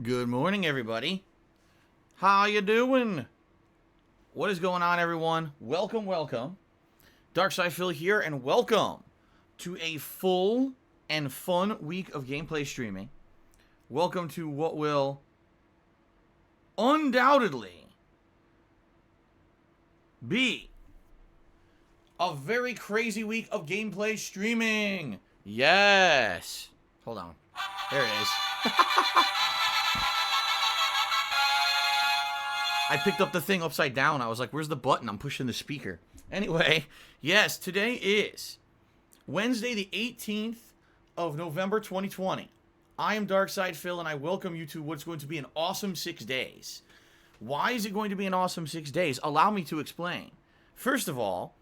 Good morning, everybody. How you doing? What is going on, everyone? Welcome, welcome. Darkside Phil here, and welcome to a full and fun week of gameplay streaming. Welcome to what will undoubtedly be a very crazy week of gameplay streaming. Yes. Hold on. There it is. I picked up the thing upside down. I was like, where's the button? I'm pushing the speaker. Anyway, yes, today is Wednesday, the 18th of November, 2020. I am Darkside Phil, and I welcome you to what's going to be an awesome 6 days. Why is it going to be an awesome 6 days? Allow me to explain. First of all,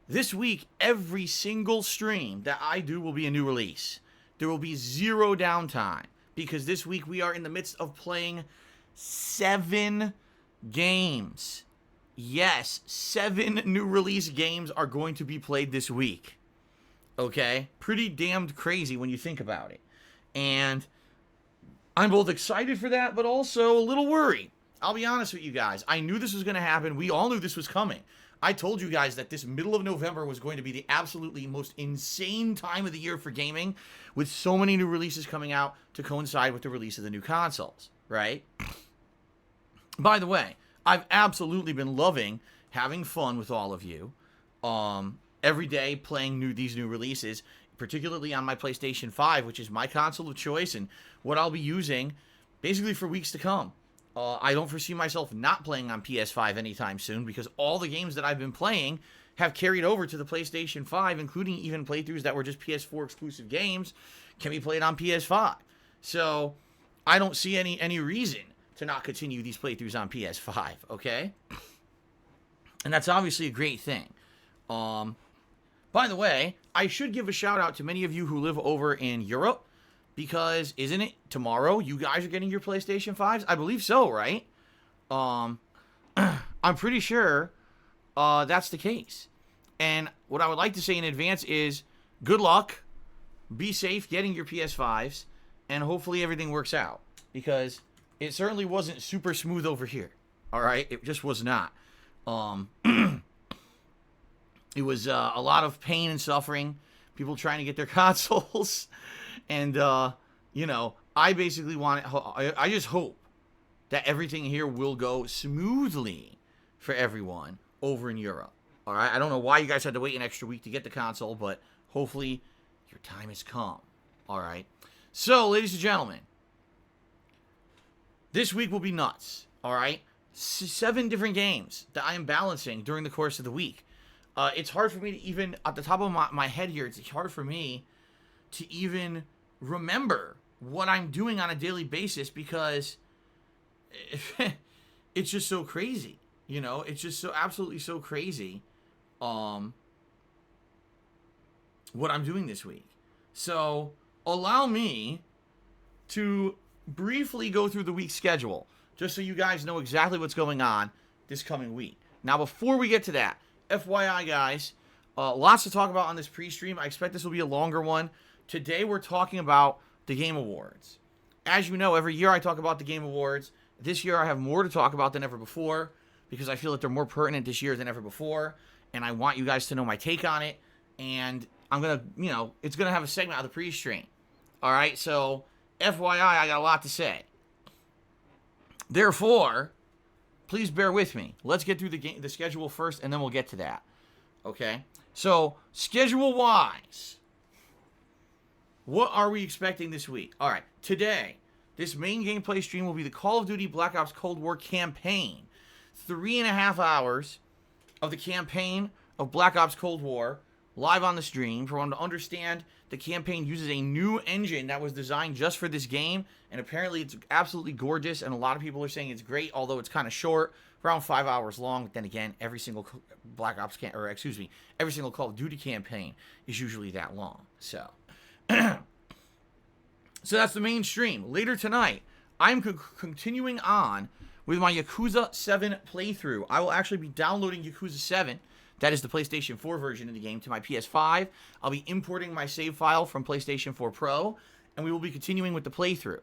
this week, every single stream that I do will be a new release. There will be zero downtime, because this week we are in the midst of playing 7 games. Yes, 7 new release games are going to be played this week. Okay? Pretty damned crazy when you think about it. And I'm both excited for that, but also a little worried. I'll be honest with you guys. I knew this was going to happen. We all knew this was coming. I told you guys that this middle of November was going to be the absolutely most insane time of the year for gaming, with so many new releases coming out to coincide with the release of the new consoles, right? By the way, I've absolutely been loving having fun with all of you. Every day playing these new releases, particularly on my PlayStation 5, which is my console of choice and what I'll be using basically for weeks to come. I don't foresee myself not playing on PS5 anytime soon, because all the games that I've been playing have carried over to the PlayStation 5, including even playthroughs that were just PS4 exclusive games can be played on PS5. So I don't see any reason to not continue these playthroughs on PS5, okay? And that's obviously a great thing. By the way, I should give a shout out to many of you who live over in Europe, because isn't it tomorrow you guys are getting your PlayStation 5s? I believe so, right? I'm pretty sure that's the case. And what I would like to say in advance is good luck, be safe getting your PS5s, and hopefully everything works out, because it certainly wasn't super smooth over here. All right? It just was not. It was a lot of pain and suffering, people trying to get their consoles. And, I basically I just hope that everything here will go smoothly for everyone over in Europe. All right? I don't know why you guys had to wait an extra week to get the console, but hopefully your time has come. All right? So, ladies and gentlemen, this week will be nuts, all right? 7 different games that I am balancing during the course of the week. It's hard for me to even, at the top of my head here, it's hard for me to even remember what I'm doing on a daily basis, because it's just so crazy, It's just so absolutely so crazy what I'm doing this week. So allow me to briefly go through the week's schedule, just so you guys know exactly what's going on this coming week. Now, before we get to that, FYI, guys, lots to talk about on this pre-stream. I expect this will be a longer one. Today, we're talking about the Game Awards. As you know, every year I talk about the Game Awards. This year, I have more to talk about than ever before, because I feel that they're more pertinent this year than ever before, and I want you guys to know my take on it. And I'm going to, it's going to have a segment of the pre-stream. All right, so FYI, I got a lot to say. Therefore, please bear with me. Let's get through the schedule first, and then we'll get to that. Okay? So, schedule-wise, what are we expecting this week? All right, today, this main gameplay stream will be the Call of Duty Black Ops Cold War campaign. 3.5 hours of the campaign of Black Ops Cold War live on the stream. For one to understand, the campaign uses a new engine that was designed just for this game, and apparently it's absolutely gorgeous, and a lot of people are saying it's great, although it's kind of short, around 5 hours long. But then again, every single every single Call of Duty campaign is usually that long. So, so that's the main stream. Later tonight, I'm continuing on with my Yakuza 7 playthrough. I will actually be downloading Yakuza 7. That is the PlayStation 4 version of the game to my PS5. I'll be importing my save file from PlayStation 4 Pro, and we will be continuing with the playthrough.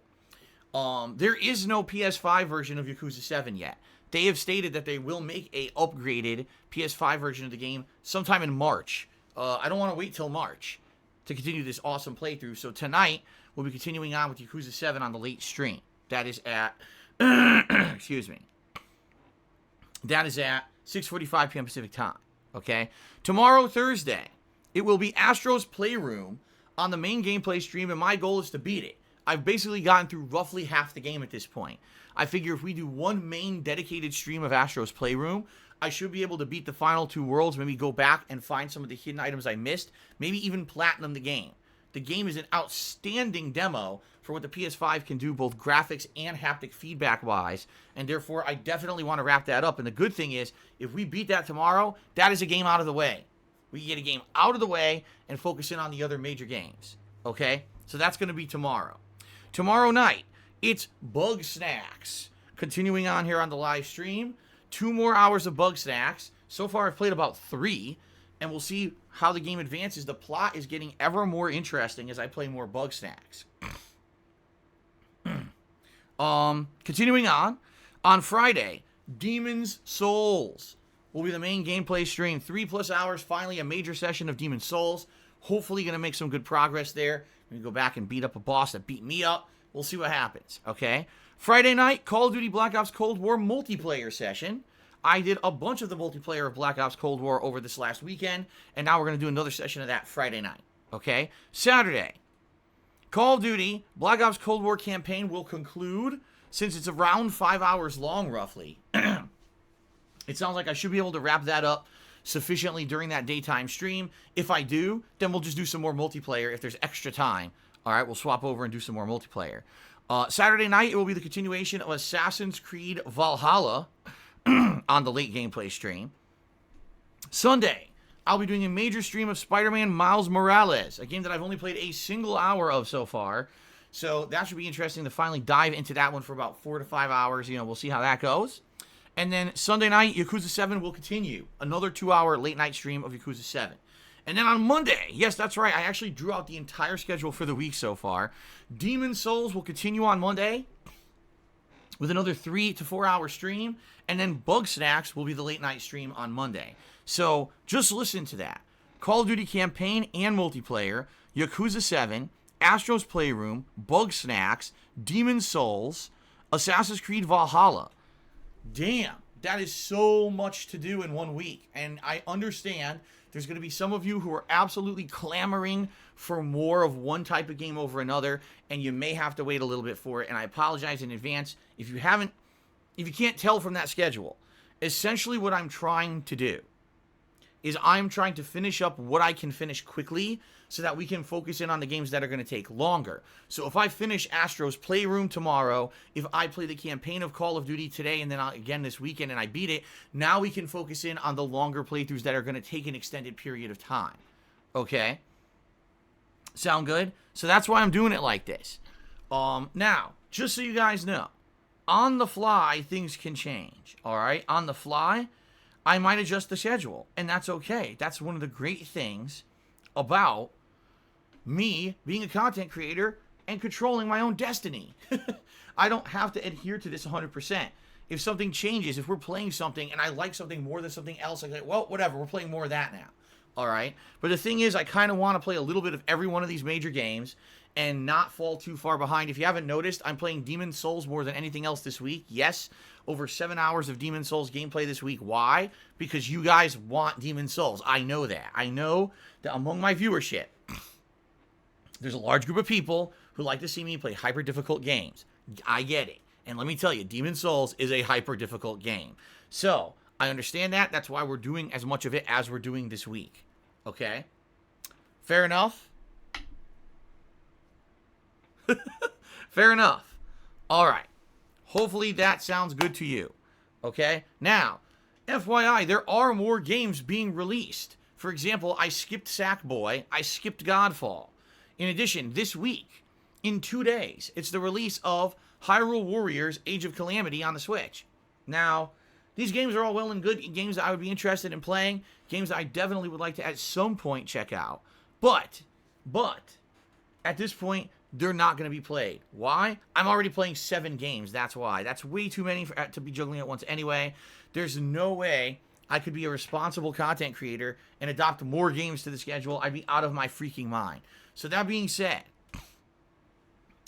There is no PS5 version of Yakuza 7 yet. They have stated that they will make a upgraded PS5 version of the game sometime in March. I don't want to wait till March to continue this awesome playthrough. So tonight, we'll be continuing on with Yakuza 7 on the late stream. That is at, excuse me. That is at 6:45 p.m. Pacific time. Okay? Tomorrow, Thursday, it will be Astro's Playroom on the main gameplay stream, and my goal is to beat it. I've basically gotten through roughly half the game at this point. I figure if we do one main dedicated stream of Astro's Playroom, I should be able to beat the final 2 worlds, maybe go back and find some of the hidden items I missed, maybe even platinum the game. The game is an outstanding demo for what the PS5 can do, both graphics and haptic feedback-wise, and therefore I definitely want to wrap that up. And the good thing is, if we beat that tomorrow, that is a game out of the way. We can get a game out of the way and focus in on the other major games, okay? So that's going to be tomorrow. Tomorrow night, it's Bug Snacks. Continuing on here on the live stream, 2 more hours of Bug Snacks. So far, I've played about 3, and we'll see how the game advances. The plot is getting ever more interesting as I play more Bug Snacks. Continuing on Friday, Demon's Souls will be the main gameplay stream. 3+ hours, finally a major session of Demon's Souls. Hopefully going to make some good progress there. I'm going to go back and beat up a boss that beat me up. We'll see what happens, okay? Friday night, Call of Duty Black Ops Cold War multiplayer session. I did a bunch of the multiplayer of Black Ops Cold War over this last weekend, and now we're going to do another session of that Friday night, okay? Saturday, Call of Duty Black Ops Cold War campaign will conclude, since it's around 5 hours long, roughly. It sounds like I should be able to wrap that up sufficiently during that daytime stream. If I do, then we'll just do some more multiplayer if there's extra time. All right, we'll swap over and do some more multiplayer. Saturday night, it will be the continuation of Assassin's Creed Valhalla on the late gameplay stream. Sunday, I'll be doing a major stream of Spider-Man Miles Morales, a game that I've only played a single hour of so far. So that should be interesting to finally dive into that one for about 4 to 5 hours. You know, we'll see how that goes. And then Sunday night, Yakuza 7 will continue. Another 2-hour late-night stream of Yakuza 7. And then on Monday, yes, that's right, I actually drew out the entire schedule for the week so far. Demon's Souls will continue on Monday with another 3 to 4 hour stream. And then Bug Snacks will be the late-night stream on Monday. So just listen to that. Call of Duty campaign and multiplayer, Yakuza 7, Astro's Playroom, Bug Snacks, Demon's Souls, Assassin's Creed Valhalla. Damn, that is so much to do in 1 week. And I understand there's going to be some of you who are absolutely clamoring for more of one type of game over another, and you may have to wait a little bit for it. And I apologize in advance if you can't tell from that schedule. Essentially what I'm trying to do is I'm trying to finish up what I can finish quickly so that we can focus in on the games that are going to take longer. So if I finish Astro's Playroom tomorrow, if I play the campaign of Call of Duty today and then again this weekend and I beat it, now we can focus in on the longer playthroughs that are going to take an extended period of time. Okay? Sound good? So that's why I'm doing it like this. Now, just so you guys know, on the fly, things can change. Alright? On the fly, I might adjust the schedule, and that's okay. That's one of the great things about me being a content creator and controlling my own destiny. I don't have to adhere to this 100%. If something changes, if we're playing something and I like something more than something else, I go, well, whatever, we're playing more of that now. All right? But the thing is, I kind of want to play a little bit of every one of these major games and not fall too far behind. If you haven't noticed, I'm playing Demon's Souls more than anything else this week. Yes, over 7 hours of Demon's Souls gameplay this week. Why? Because you guys want Demon's Souls. I know that. I know that among my viewership, there's a large group of people who like to see me play hyper difficult games. I get it. And let me tell you, Demon's Souls is a hyper difficult game. So, I understand that. That's why we're doing as much of it as we're doing this week. Okay? Fair enough? Fair enough. All right. Hopefully that sounds good to you. Okay? Now, FYI, there are more games being released. For example, I skipped Sackboy. I skipped Godfall. In addition, this week, in 2 days, it's the release of Hyrule Warriors Age of Calamity on the Switch. Now, these games are all well and good, games that I would be interested in playing, games that I definitely would like to at some point check out. But, at this point, they're not going to be played. Why? I'm already playing 7 games. That's why. That's way too many to be juggling at once anyway. There's no way I could be a responsible content creator and adopt more games to the schedule. I'd be out of my freaking mind. So that being said,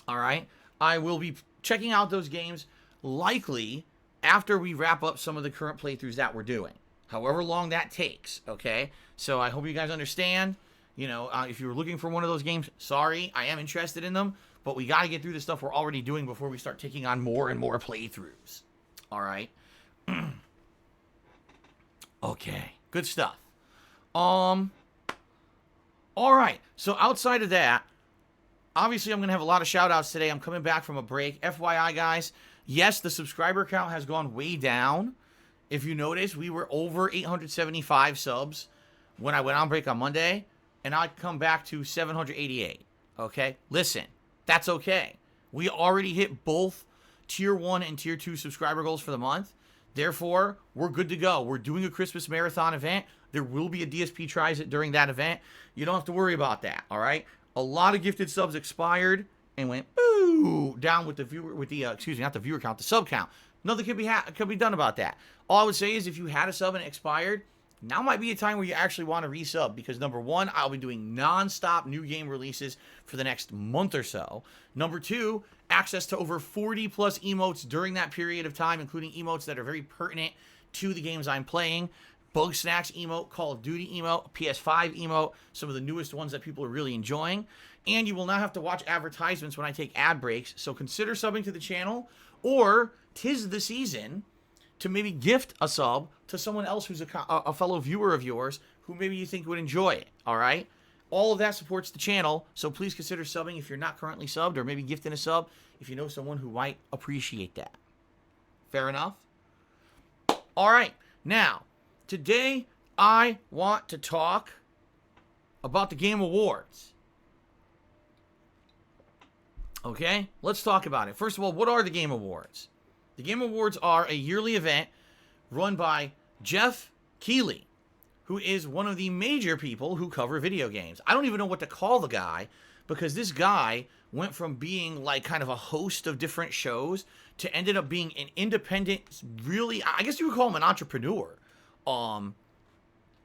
all right, I will be checking out those games likely after we wrap up some of the current playthroughs that we're doing. However long that takes, okay? So I hope you guys understand. You know, if you were looking for one of those games, sorry, I am interested in them, but we got to get through the stuff we're already doing before we start taking on more and more playthroughs. All right? Okay, good stuff. All right, so outside of that, obviously I'm going to have a lot of shout-outs today. I'm coming back from a break. FYI, guys, yes, the subscriber count has gone way down. If you notice, we were over 875 subs when I went on break on Monday, and I come back to 788, okay? Listen, that's okay. We already hit both Tier 1 and Tier 2 subscriber goals for the month. Therefore, we're good to go. We're doing a Christmas marathon event. There will be a DSP tries it during that event. You don't have to worry about that, all right? A lot of gifted subs expired and went boo down with the viewer, with the excuse me, not the viewer count, the sub count. Nothing could be done about that. All I would say is if you had a sub and it expired, now might be a time where you actually want to resub, because number one, I'll be doing non-stop new game releases for the next month or so. Number two, access to over 40 plus emotes during that period of time, including emotes that are very pertinent to the games I'm playing. Bug Snacks emote, Call of Duty emote, PS5 emote, some of the newest ones that people are really enjoying. And you will not have to watch advertisements when I take ad breaks, so consider subbing to the channel, or 'tis the season to maybe gift a sub to someone else who's a fellow viewer of yours who maybe you think would enjoy it, all right? All of that supports the channel, so please consider subbing if you're not currently subbed, or maybe gifting a sub if you know someone who might appreciate that. Fair enough? All right, now, today I want to talk about the Game Awards. Okay, let's talk about it. First of all, what are the Game Awards? The Game Awards are a yearly event run by Jeff Keighley, who is one of the major people who cover video games. I don't even know what to call the guy, because this guy went from being like kind of a host of different shows to ended up being an independent, really, I guess you would call him an entrepreneur.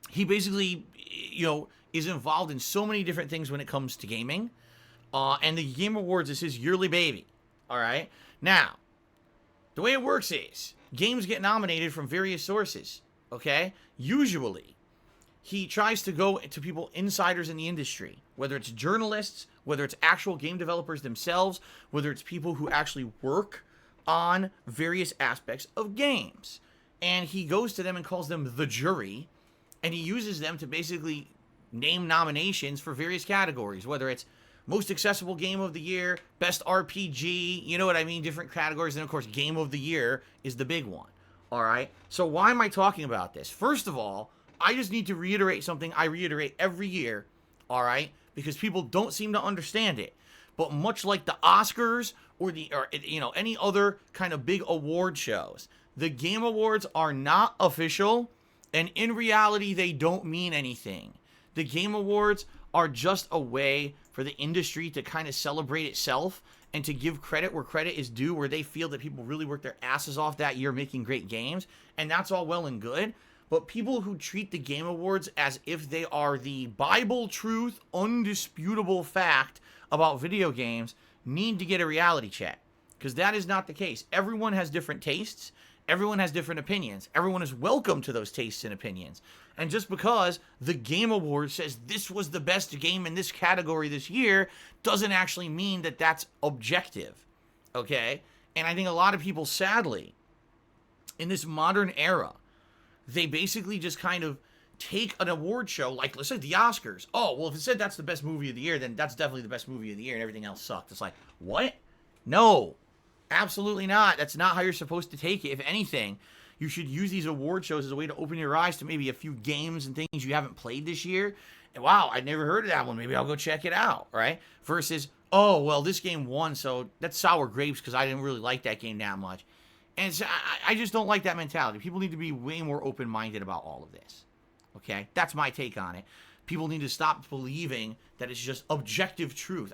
He basically, you know, is involved in so many different things when it comes to gaming. And the Game Awards is his yearly baby. All right. Now, the way it works is games get nominated from various sources. Okay. Usually, he tries to go to people, insiders in the industry, whether it's journalists, whether it's actual game developers themselves, whether it's people who actually work on various aspects of games. And he goes to them and calls them the jury, and he uses them to basically name nominations for various categories, whether it's most accessible game of the year, best RPG, you know what I mean, different categories, and of course, game of the year is the big one, all right? So why am I talking about this? First of all, I just need to reiterate something I reiterate every year, all right? Because people don't seem to understand it. But much like the Oscars or any other kind of big award shows, the Game Awards are not official, and in reality, they don't mean anything. The Game Awards are just a way for the industry to kind of celebrate itself and to give credit where credit is due, where they feel that people really worked their asses off that year making great games, and that's all well and good. But people who treat the Game Awards as if they are the Bible truth, undisputable fact about video games need to get a reality check, because that is not the case. Everyone has different tastes. Everyone has different opinions. Everyone is welcome to those tastes and opinions. And just because the Game Award says this was the best game in this category this year doesn't actually mean that that's objective, okay? And I think a lot of people, sadly, in this modern era, they basically just kind of take an award show, like, let's say the Oscars. Oh, well, if it said that's the best movie of the year, then that's definitely the best movie of the year, and everything else sucked. It's like, what? No, absolutely not. That's not how you're supposed to take it. If anything, you should use these award shows as a way to open your eyes to maybe a few games and things you haven't played this year. And wow, I'd never heard of that one. Maybe I'll go check it out, right? Versus, oh, well, this game won, so that's sour grapes because I didn't really like that game that much. And so I just don't like that mentality. People need to be way more open-minded about all of this, okay? That's my take on it. People need to stop believing that it's just objective truth.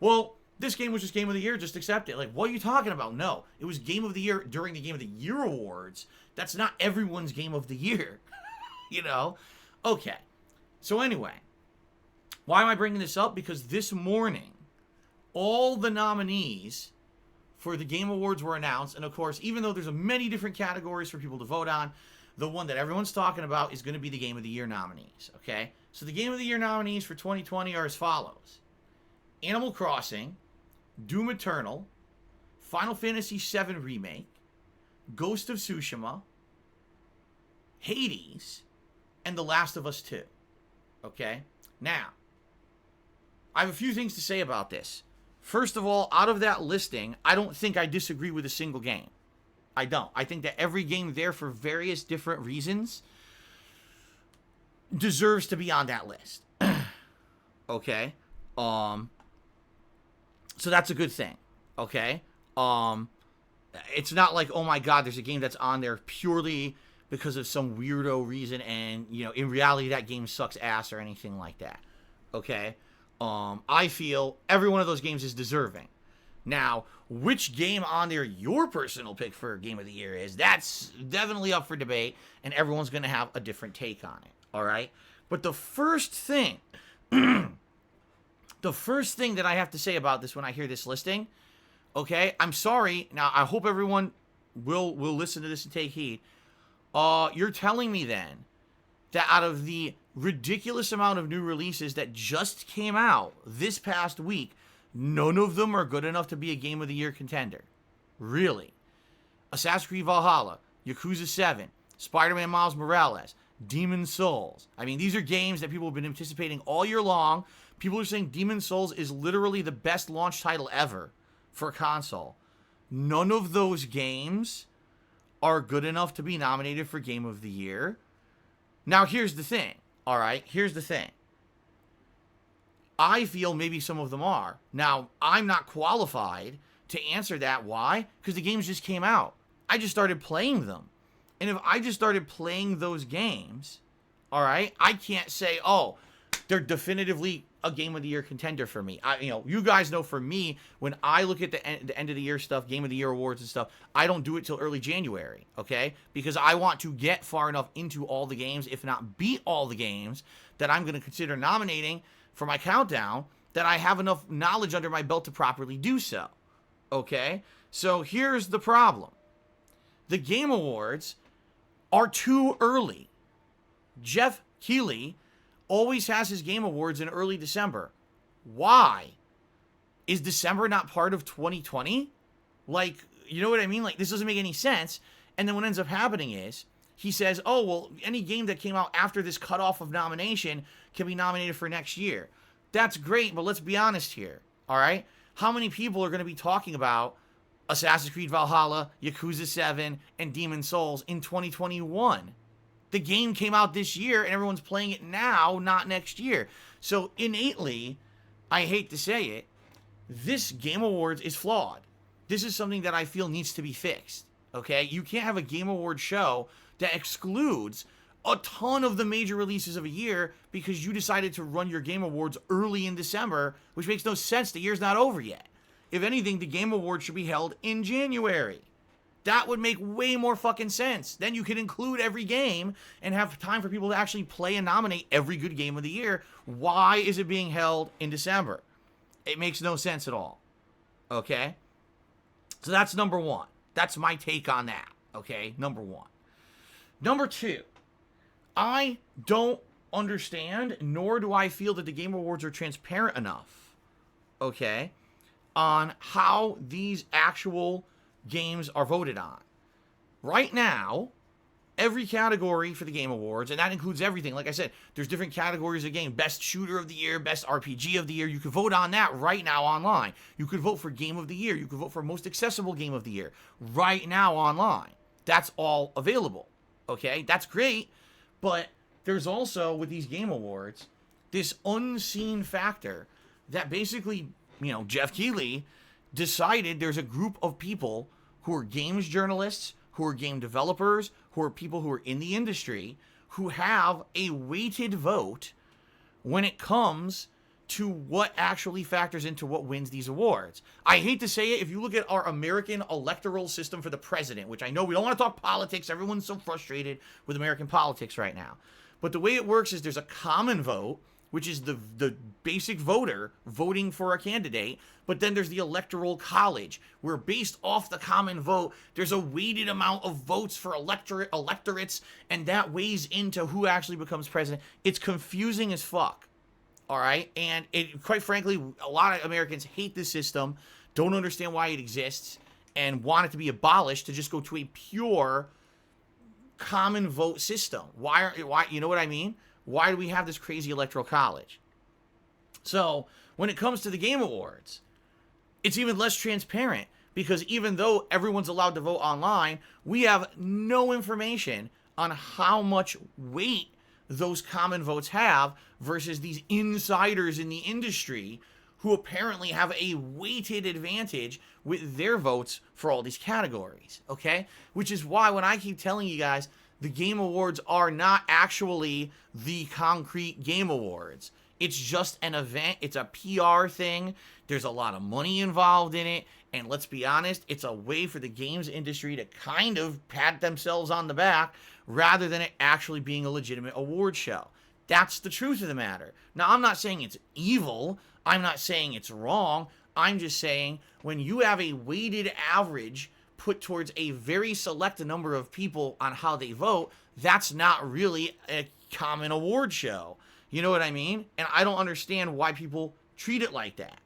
Well, This game was just Game of the Year, just accept it. Like, what are you talking about? No, it was Game of the Year during the Game of the Year awards. That's not everyone's Game of the Year, you know? Okay, so anyway, why am I bringing this up? Because this morning, all the nominees for the Game Awards were announced, and of course, even though there's many different categories for people to vote on, the one that everyone's talking about is going to be the Game of the Year nominees, okay? So the Game of the Year nominees for 2020 are as follows: Animal Crossing, Doom Eternal, Final Fantasy VII Remake, Ghost of Tsushima, Hades, and The Last of Us 2. Okay? Now, I have a few things to say about this. First of all, out of that listing, I don't think I disagree with a single game. I don't. I think that every game there, for various different reasons, deserves to be on that list. Okay? So that's a good thing, okay? It's not like, oh my god, there's a game that's on there purely because of some weirdo reason, and, you know, in reality that game sucks ass or anything like that, okay? I feel every one of those games is deserving. Now, which game on there your personal pick for Game of the Year is, that's definitely up for debate, and everyone's going to have a different take on it, all right? But the first thing... The first thing that I have to say about this when I hear this listing, okay, I'm sorry. Now, I hope everyone will listen to this and take heed. You're telling me then that out of the ridiculous amount of new releases that just came out this past week, none of them are good enough to be a Game of the Year contender? Really? Assassin's Creed Valhalla, Yakuza 7, Spider-Man Miles Morales, Demon's Souls. I mean, these are games that people have been anticipating all year long. People are saying Demon's Souls is literally the best launch title ever for a console. None of those games are good enough to be nominated for Game of the Year. Now, here's the thing. All right, here's the thing. I feel maybe some of them are. Now, I'm not qualified to answer that. Why? Because the games just came out. I just started playing them. And if I just started playing those games, all right, I can't say, oh, they're definitively a Game of the Year contender for me. You guys know, for me, when I look at the end of the year stuff, Game of the Year awards and stuff, I don't do it till early January, okay? Because I want to get far enough into all the games, if not beat all the games, that I'm going to consider nominating for my countdown, that I have enough knowledge under my belt to properly do so, okay? So here's the problem. The Game Awards are too early. Jeff Keighley always has his Game Awards in early December. Why? Is December not part of 2020? Like, you know what I mean? Like, this doesn't make any sense. And then what ends up happening is, he says, oh, well, any game that came out after this cutoff of nomination can be nominated for next year. That's great, but let's be honest here, all right? How many people are going to be talking about Assassin's Creed Valhalla, Yakuza 7, and Demon's Souls in 2021? The game came out this year, and everyone's playing it now, not next year. So innately, I hate to say it, this Game Awards is flawed. This is something that I feel needs to be fixed, okay? You can't have a Game Awards show that excludes a ton of the major releases of a year because you decided to run your Game Awards early in December, which makes no sense. The year's not over yet. If anything, the Game Awards should be held in January. That would make way more fucking sense. Then you could include every game and have time for people to actually play and nominate every good game of the year. Why is it being held in December? It makes no sense at all. Okay? So that's number one. That's my take on that. Okay? Number one. Number two, I don't understand, nor do I feel that the Game Awards are transparent enough, okay, on how these actual games are voted on. Right now, every category for the Game Awards, and that includes everything. Like I said, there's different categories of game. Best Shooter of the Year, Best RPG of the Year. You can vote on that right now online. You could vote for Game of the Year. You could vote for Most Accessible Game of the Year right now online. That's all available. Okay? That's great. But there's also, with these Game Awards, this unseen factor that basically, Jeff Keighley decided there's a group of people who are games journalists, who are game developers, who are people who are in the industry, who have a weighted vote when it comes to what actually factors into what wins these awards. I hate to say it, if you look at our American electoral system for the president, which I know we don't want to talk politics, everyone's so frustrated with American politics right now. But the way it works is there's a common vote, which is the basic voter voting for a candidate, but then there's the electoral college, where based off the common vote, there's a weighted amount of votes for electorates, and that weighs into who actually becomes president. It's confusing as fuck. All right, and it, quite frankly, a lot of Americans hate this system, don't understand why it exists, and want it to be abolished to just go to a pure common vote system. Why? You know what I mean? Why do we have this crazy electoral college? So when it comes to the Game Awards, it's even less transparent, because even though everyone's allowed to vote online, we have no information on how much weight those common votes have versus these insiders in the industry who apparently have a weighted advantage with their votes for all these categories, okay? Which is why when I keep telling you guys, the Game Awards are not actually the concrete Game Awards. It's just an event. It's a PR thing. There's a lot of money involved in it. And let's be honest, it's a way for the games industry to kind of pat themselves on the back rather than it actually being a legitimate award show. That's the truth of the matter. Now, I'm not saying it's evil. I'm not saying it's wrong. I'm just saying when you have a weighted average put towards a very select number of people on how they vote, that's not really a common award show. You know what I mean? And I don't understand why people treat it like that.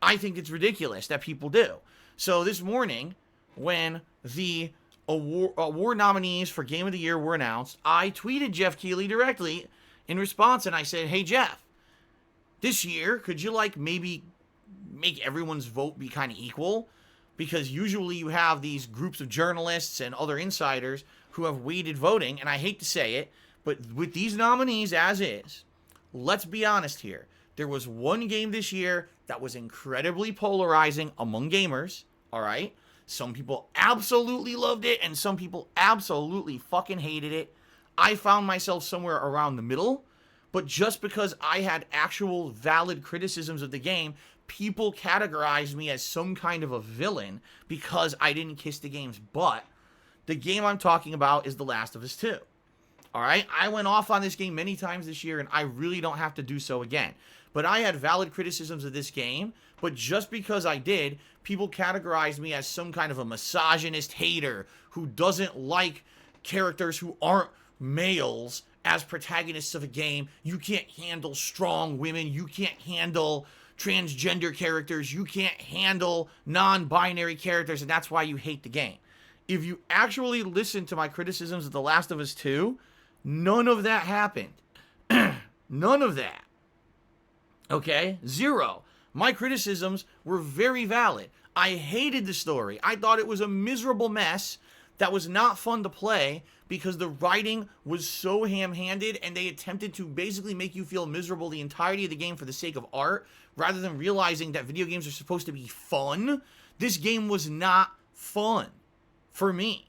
I think it's ridiculous that people do. So this morning, when the award nominees for Game of the Year were announced, I tweeted Jeff Keighley directly in response, and I said, hey, Jeff, this year, could you, like, maybe make everyone's vote be kind of equal? Because usually you have these groups of journalists and other insiders who have weighted voting, and I hate to say it, but with these nominees as is, let's be honest here. There was one game this year that was incredibly polarizing among gamers, all right? Some people absolutely loved it, and some people absolutely fucking hated it. I found myself somewhere around the middle, but just because I had actual valid criticisms of the game, people categorized me as some kind of a villain because I didn't kiss the game's butt. The game I'm talking about is The Last of Us 2. All right? I went off on this game many times this year, and I really don't have to do so again. But I had valid criticisms of this game, but just because I did, people categorized me as some kind of a misogynist hater who doesn't like characters who aren't males as protagonists of a game. You can't handle strong women. You can't handle transgender characters. You can't handle non-binary characters, and that's why you hate the game. If you actually listen to my criticisms of The Last of Us 2, none of that happened. None of that. Okay? Zero. My criticisms were very valid. I hated the story. I thought it was a miserable mess that was not fun to play because the writing was so ham-handed and they attempted to basically make you feel miserable the entirety of the game for the sake of art rather than realizing that video games are supposed to be fun. This game was not fun for me.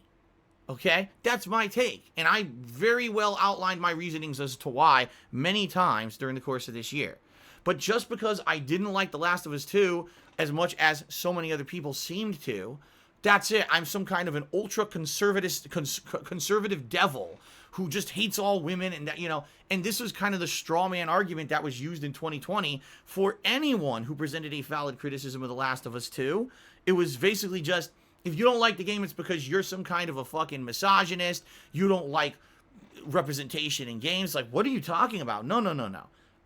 Okay? That's my take. And I very well outlined my reasonings as to why many times during the course of this year. But just because I didn't like The Last of Us 2 as much as so many other people seemed to, that's it. I'm some kind of an ultra-conservative devil who just hates all women and that, you know, and this was kind of the straw man argument that was used in 2020 for anyone who presented a valid criticism of The Last of Us 2. It was basically just, if you don't like the game, it's because you're some kind of a fucking misogynist. You don't like representation in games. Like, what are you talking about? No.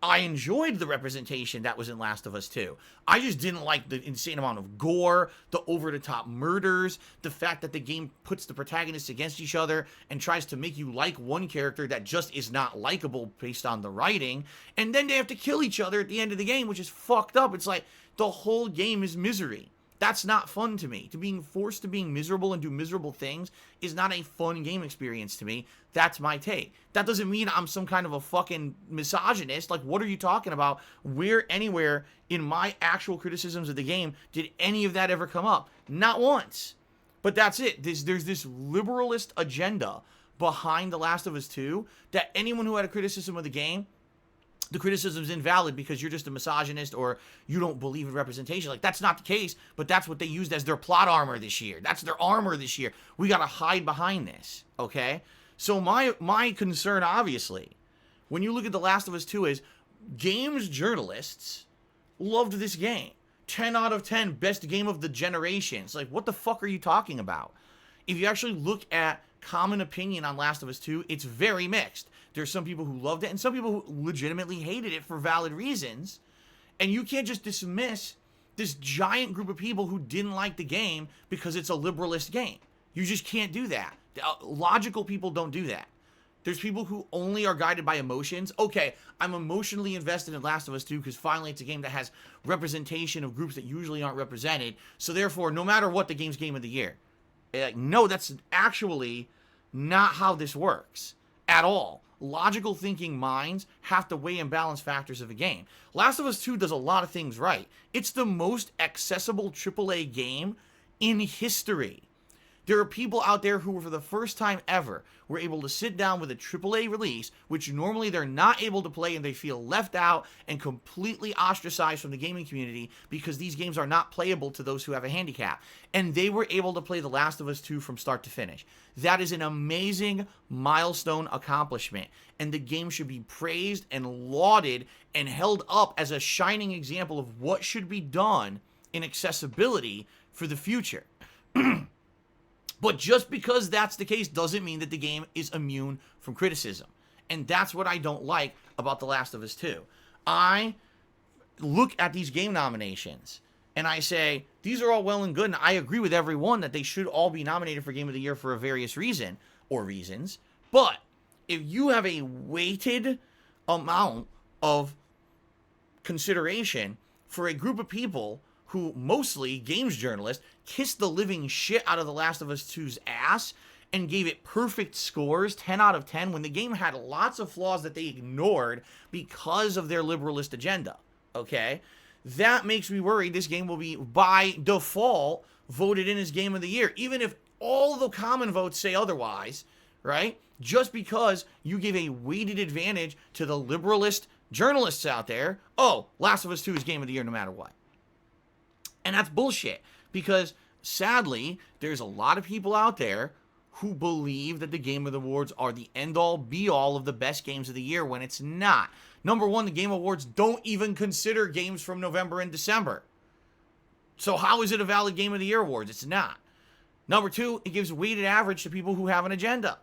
I enjoyed the representation that was in Last of Us 2. I just didn't like the insane amount of gore, the over-the-top murders, the fact that the game puts the protagonists against each other and tries to make you like one character that just is not likable based on the writing, and then they have to kill each other at the end of the game, which is fucked up. It's like the whole game is misery. That's not fun to me. To being forced to being miserable and do miserable things is not a fun game experience to me. That's my take. That doesn't mean I'm some kind of a fucking misogynist. Like, what are you talking about? Where anywhere in my actual criticisms of the game did any of that ever come up? Not once. But that's it. There's this liberalist agenda behind The Last of Us 2 that anyone who had a criticism of the game the criticism's invalid because you're just a misogynist or you don't believe in representation. Like, that's not the case, but that's what they used as their plot armor this year. That's their armor this year. We got to hide behind this, okay? So my concern, obviously, when you look at The Last of Us 2 is games journalists loved this game. 10 out of 10, best game of the generation. It's like, what the fuck are you talking about? If you actually look at common opinion on Last of Us 2, it's very mixed. There's some people who loved it and some people who legitimately hated it for valid reasons. And you can't just dismiss this giant group of people who didn't like the game because it's a liberalist game. You just can't do that. Logical people don't do that. There's people who only are guided by emotions. Okay, I'm emotionally invested in Last of Us 2 because finally it's a game that has representation of groups that usually aren't represented. So therefore, no matter what, the game's game of the year. Like, no, that's actually not how this works at all. Logical thinking minds have to weigh and balance factors of a game. Last of Us 2 does a lot of things right. It's the most accessible AAA game in history. There are people out there who, for the first time ever, were able to sit down with a AAA release, which normally they're not able to play and they feel left out and completely ostracized from the gaming community because these games are not playable to those who have a handicap. And they were able to play The Last of Us 2 from start to finish. That is an amazing milestone accomplishment. And the game should be praised and lauded and held up as a shining example of what should be done in accessibility for the future. But just because that's the case doesn't mean that the game is immune from criticism. And that's what I don't like about The Last of Us 2. I look at these game nominations and I say, these are all well and good, and I agree with everyone that they should all be nominated for Game of the Year for a various reason or reasons. But if you have a weighted amount of consideration for a group of people who, mostly games journalists, kissed the living shit out of The Last of Us 2's ass and gave it perfect scores, 10 out of 10, when the game had lots of flaws that they ignored because of their liberalist agenda, okay? That makes me worried this game will be, by default, voted in as Game of the Year, even if all the common votes say otherwise, right? Just because you give a weighted advantage to the liberalist journalists out there, oh, Last of Us 2 is Game of the Year no matter what. And that's bullshit, because sadly, there's a lot of people out there who believe that the Game Awards are the end-all, be-all of the best games of the year when it's not. Number one, the Game Awards don't even consider games from November and December. So how is it a valid Game of the Year awards? It's not. Number two, it gives weighted average to people who have an agenda.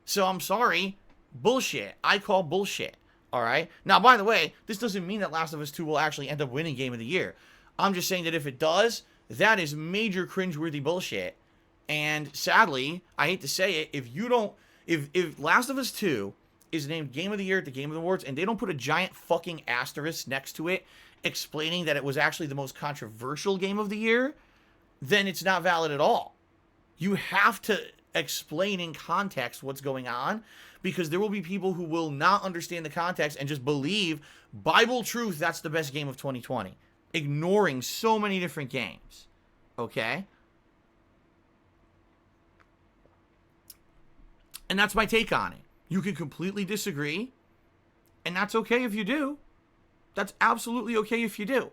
So I'm sorry, bullshit. I call bullshit, all right? Now, by the way, this doesn't mean that Last of Us 2 will actually end up winning Game of the Year. I'm just saying that if it does, that is major cringeworthy bullshit. And sadly, I hate to say it, if Last of Us 2 is named Game of the Year at the Game Awards and they don't put a giant fucking asterisk next to it explaining that it was actually the most controversial game of the year, then it's not valid at all. You have to explain in context what's going on, because there will be people who will not understand the context and just believe Bible truth that's the best game of 2020. Ignoring so many different games, okay? And that's my take on it. You can completely disagree, and that's okay if you do. That's absolutely okay if you do.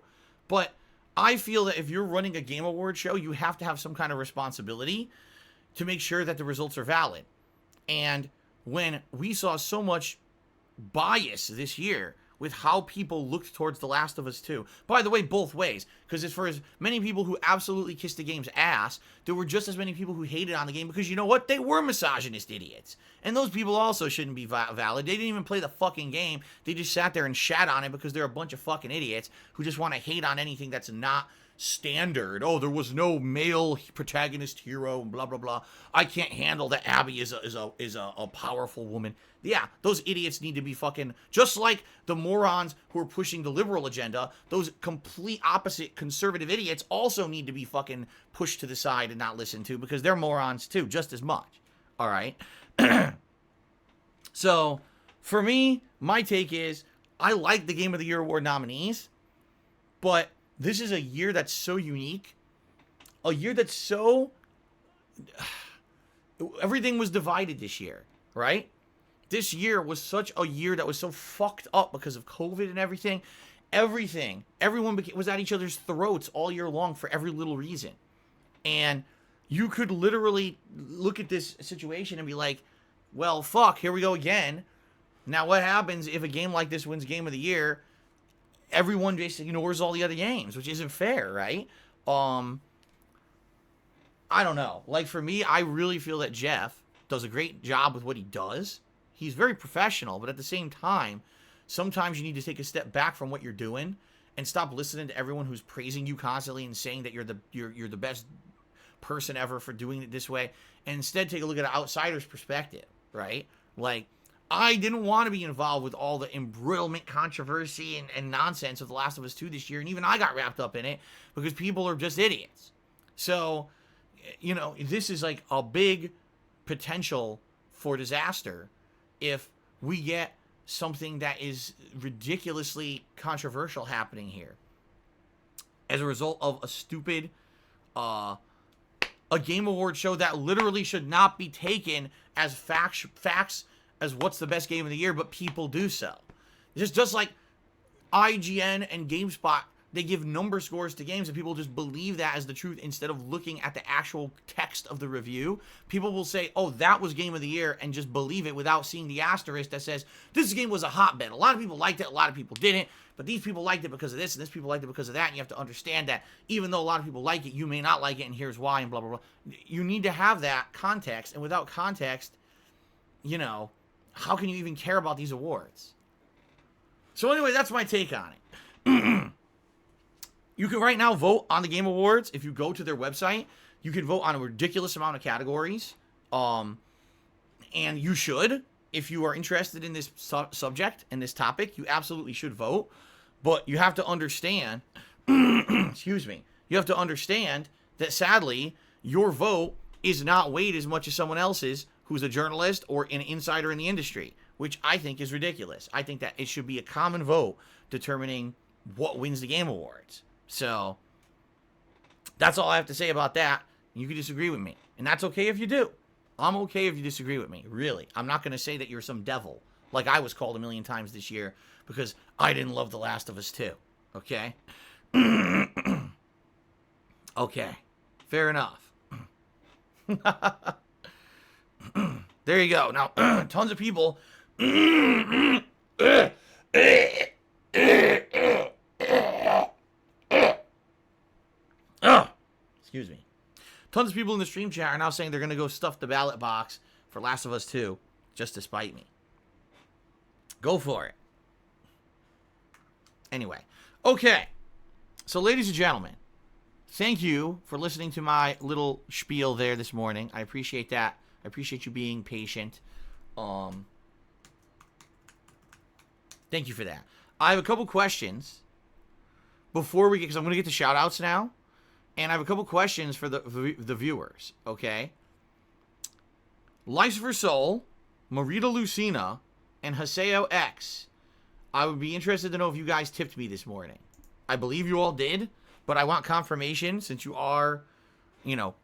But I feel that if you're running a Game Award show, you have to have some kind of responsibility to make sure that the results are valid. And when we saw so much bias this year with how people looked towards The Last of Us 2. By the way, both ways. Because as for as many people who absolutely kissed the game's ass, there were just as many people who hated on the game because, you know what? They were misogynist idiots. And those people also shouldn't be valid. They didn't even play the fucking game. They just sat there and shat on it because they're a bunch of fucking idiots who just want to hate on anything that's not standard. Oh, there was no male protagonist hero, blah, blah, blah. I can't handle that Abby is a powerful woman. Yeah, those idiots need to be fucking, just like the morons who are pushing the liberal agenda, those complete opposite conservative idiots also need to be fucking pushed to the side and not listened to, because they're morons too, just as much. All right? So, for me, my take is, I like the Game of the Year award nominees, but this is a year that's so unique. A year that's so... Everything was divided this year, right? this year was such a year that was so fucked up because of COVID and everything. Everyone was at each other's throats all year long for every little reason. And you could literally look at this situation and be like, well, fuck, here we go again. Now, what happens if a game like this wins Game of the Year? Everyone basically ignores all the other games, which isn't fair, right? I don't know. Like, for me, I really feel that Jeff does a great job with what he does. He's very professional, but at the same time, sometimes you need to take a step back from what you're doing and stop listening to everyone who's praising you constantly and saying that you're the best person ever for doing it this way, and instead take a look at an outsider's perspective, right? Like, I didn't want to be involved with all the embroilment, controversy, and nonsense of The Last of Us 2 this year, and even I got wrapped up in it because people are just idiots. So, you know, this is like a big potential for disaster if we get something that is ridiculously controversial happening here as a result of a stupid a Game Award show that literally should not be taken as facts as what's the best game of the year, but people do so. It's just like IGN and GameSpot, they give number scores to games and people just believe that as the truth instead of looking at the actual text of the review. People will say, oh, that was game of the year, and just believe it without seeing the asterisk that says, this game was a hotbed. A lot of people liked it, a lot of people didn't, but these people liked it because of this, and this people liked it because of that, and you have to understand that even though a lot of people like it, you may not like it, and here's why, and blah, blah, blah. You need to have that context, and without context, you know, how can you even care about these awards? So anyway, that's my take on it. You can right now vote on the Game Awards. If you go to their website, you can vote on a ridiculous amount of categories. And you should. If you are interested in this subject and this topic, you absolutely should vote. But you have to understand, excuse me, you have to understand that sadly, your vote is not weighed as much as someone else's who's a journalist or an insider in the industry, which I think is ridiculous. I think that it should be a common vote determining what wins the Game Awards. So, that's all I have to say about that. You can disagree with me. And that's okay if you do. I'm okay if you disagree with me. Really. I'm not going to say that you're some devil, like I was called a million times this year, because I didn't love The Last of Us 2. Okay? Okay. Fair enough. There you go. Now, tons of people... Excuse me. Tons of people in the stream chat are now saying they're going to go stuff the ballot box for Last of Us 2 just to spite me. Go for it. Anyway. Okay. So, ladies and gentlemen, thank you for listening to my little spiel there this morning. I appreciate that. I appreciate you being patient. Thank you for that. I have a couple questions before we get, because I'm going to get to shout outs now. And I have a couple questions for the viewers, okay? Life for Soul, Marita Lucina, and Haseo X. I would be interested to know if you guys tipped me this morning. I believe you all did, but I want confirmation since you are, you know,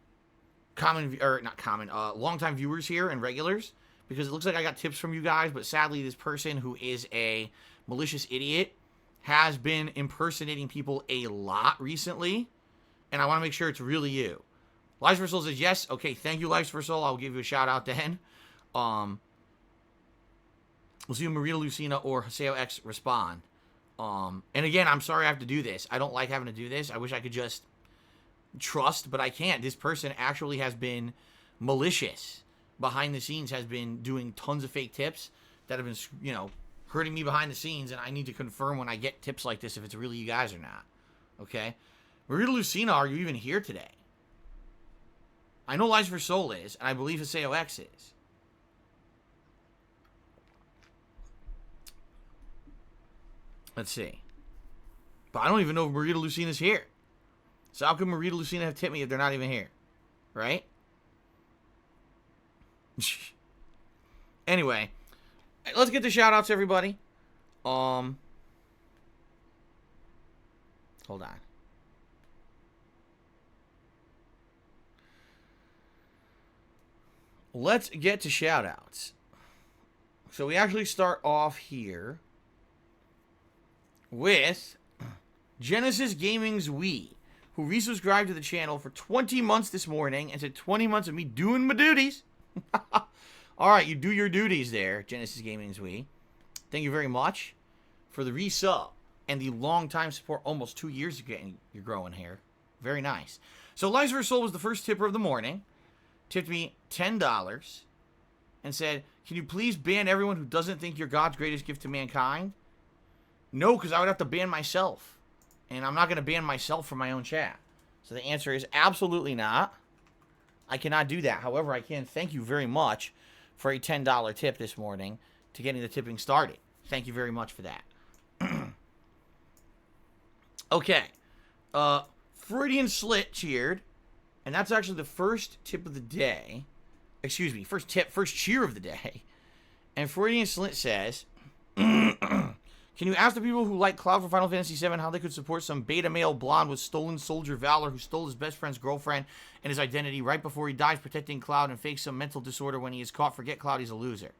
longtime viewers here and regulars, because it looks like I got tips from you guys, but sadly this person who is a malicious idiot has been impersonating people a lot recently. And I want to make sure it's really you. Lives for Soul says yes. Okay, thank you, Lives for Soul. I'll give you a shout out then. We'll see if Marita Lucina or Haseo X respond. And again, I'm sorry I have to do this. I don't like having to do this. I wish I could just trust, but I can't. This person actually has been malicious behind the scenes, has been doing tons of fake tips that have been, you know, hurting me behind the scenes. And I need to confirm when I get tips like this if it's really you guys or not. Okay? Marita Lucina, are you even here today? I know Lies for Soul is, and I believe Haseo X is. Let's see. But I don't even know if Marita Lucina's here. So how could Marita Lucina have tipped me if they're not even here? Right? Anyway. Let's get the shout-outs, everybody. Hold on. Let's get to shout-outs. So we actually start off here with Genesis Gaming's Wii, who resubscribed to the channel for 20 months this morning and said 20 months of me doing my duties. All right, you do your duties there, Genesis Gaming's Wii. Thank you very much for the resub and the long time support, almost 2 years of getting your growing hair. Very nice. So Lives vs. Soul was the first tipper of the morning. Tipped me $10 and said, can you please ban everyone who doesn't think you're God's greatest gift to mankind? No, because I would have to ban myself. And I'm not going to ban myself from my own chat. So the answer is absolutely not. I cannot do that. However, I can thank you very much for a $10 tip this morning to getting the tipping started. Thank you very much for that. Okay. Freudian Slit cheered. And that's actually the first tip of the day. Excuse me, first cheer of the day. And Freudian Slit says, can you ask the people who like Cloud for Final Fantasy VII how they could support some beta male blonde with stolen soldier valor who stole his best friend's girlfriend and his identity right before he dies protecting Cloud and fakes some mental disorder when he is caught? Forget Cloud, he's a loser.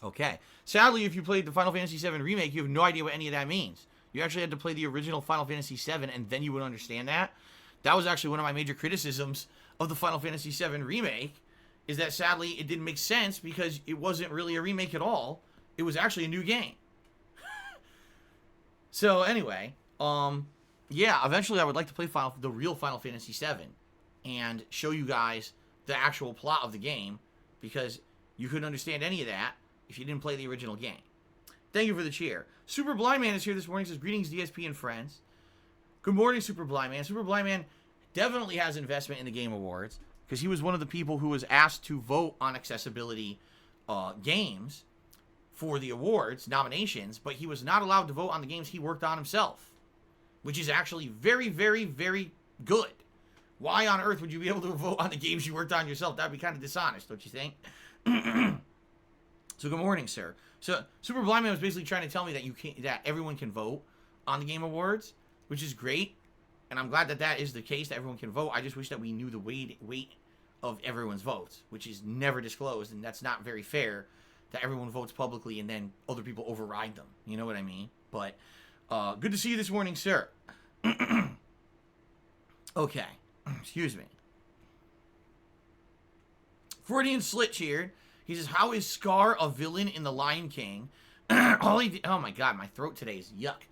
Okay. Sadly, if you played the Final Fantasy VII Remake, you have no idea what any of that means. You actually had to play the original Final Fantasy VII and then you would understand that. That was actually one of my major criticisms of the Final Fantasy VII Remake, is that sadly it didn't make sense because it wasn't really a remake at all. It was actually a new game. So anyway, yeah, eventually I would like to play the real Final Fantasy VII and show you guys the actual plot of the game, because you couldn't understand any of that if you didn't play the original game. Thank you for the cheer. Super Blind Man is here this morning. Says, greetings DSP and friends. Good morning, Super Blind Man. Super Blind Man definitely has investment in the Game Awards because he was one of the people who was asked to vote on accessibility games for the awards nominations, but he was not allowed to vote on the games he worked on himself, which is actually very, very, very good. Why on earth would you be able to vote on the games you worked on yourself? That'd be kind of dishonest, don't you think? So good morning, sir. So Super Blind Man was basically trying to tell me that that everyone can vote on the Game Awards, which is great, and I'm glad that that is the case, that everyone can vote. I just wish that we knew the weight of everyone's votes, which is never disclosed, and that's not very fair that everyone votes publicly and then other people override them. You know what I mean? But good to see you this morning, sir. Okay. Excuse me. Freudian Slit cheered. He says, how is Scar a villain in The Lion King? Oh my god, my throat today is yuck.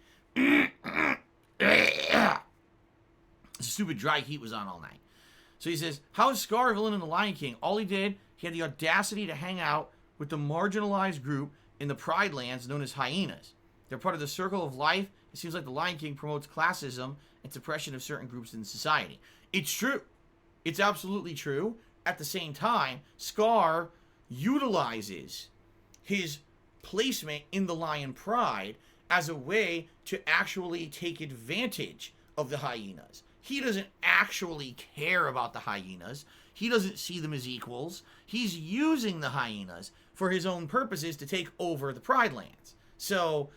Stupid dry heat was on all night. So he says, how is Scar a villain in The Lion King? All he did, he had the audacity to hang out with the marginalized group in the Pride Lands known as hyenas. They're part of the circle of life. It seems like The Lion King promotes classism and suppression of certain groups in society. It's true. It's absolutely true. At the same time, Scar utilizes his placement in the Lion Pride as a way to actually take advantage of the hyenas. He doesn't actually care about the hyenas. He doesn't see them as equals. He's using the hyenas for his own purposes to take over the Pride Lands. So,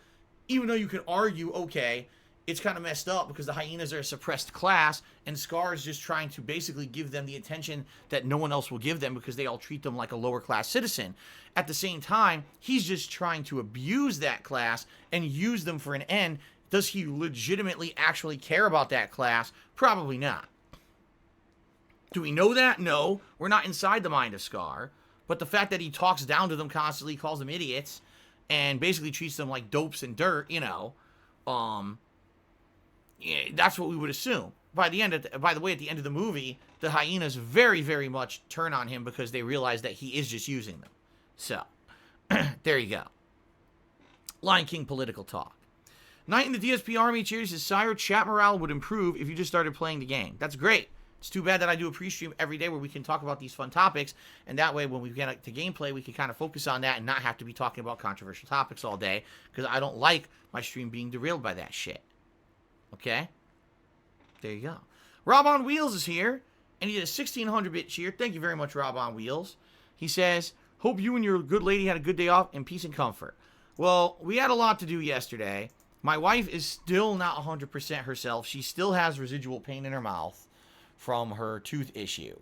even though you could argue, okay, it's kind of messed up because the hyenas are a suppressed class and Scar is just trying to basically give them the attention that no one else will give them because they all treat them like a lower class citizen. At the same time, he's just trying to abuse that class and use them for an end. Does he legitimately actually care about that class? Probably not. Do we know that? No. We're not inside the mind of Scar. But the fact that he talks down to them constantly, calls them idiots, and basically treats them like dopes and dirt, you know, yeah, that's what we would assume. By the way, at the end of the movie, the hyenas very, very much turn on him because they realize that he is just using them. So, there you go. Lion King political talk. Knight in the DSP Army cheers says, Sire, chat morale would improve if you just started playing the game. That's great. It's too bad that I do a pre-stream every day where we can talk about these fun topics, and that way when we get to gameplay, we can kind of focus on that and not have to be talking about controversial topics all day, because I don't like my stream being derailed by that shit. Okay? There you go. Rob on Wheels is here, and he did a 1600-bit cheer. Thank you very much, Rob on Wheels. He says, hope you and your good lady had a good day off in peace and comfort. Well, we had a lot to do yesterday. My wife is still not 100% herself. She still has residual pain in her mouth from her tooth issue.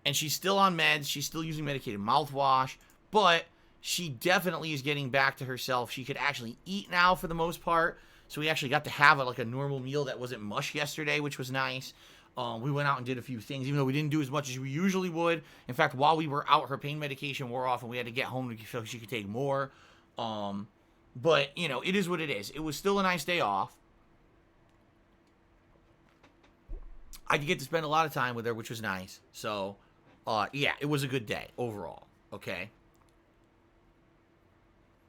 And she's still on meds. She's still using medicated mouthwash. But she definitely is getting back to herself. She could actually eat now for the most part. So we actually got to have like a normal meal that wasn't mush yesterday, which was nice. We went out and did a few things, even though we didn't do as much as we usually would. In fact, while we were out, her pain medication wore off, and we had to get home so she could take more. But, you know, it is what it is. It was still a nice day off. I did get to spend a lot of time with her, which was nice. So, yeah, it was a good day overall, okay?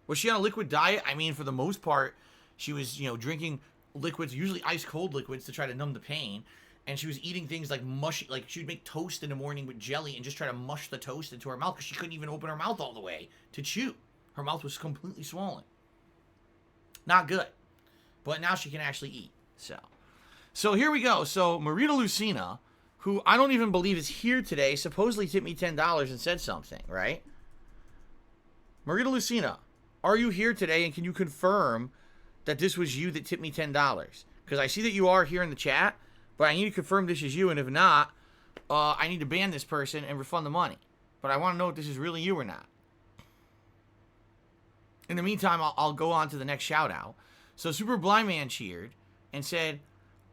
Was she on a liquid diet? I mean, for the most part, she was, you know, drinking liquids, usually ice-cold liquids, to try to numb the pain. And she was eating things like mushy, like she would make toast in the morning with jelly and just try to mush the toast into her mouth because she couldn't even open her mouth all the way to chew. Her mouth was completely swollen. Not good. But now she can actually eat. So here we go. So Marita Lucina, who I don't even believe is here today, supposedly tipped me $10 and said something, right? Marita Lucina, are you here today, and can you confirm that this was you that tipped me $10? Because I see that you are here in the chat, but I need to confirm this is you, and if not, I need to ban this person and refund the money. But I want to know if this is really you or not. In the meantime, I'll go on to the next shout-out. So Super Blind Man cheered and said,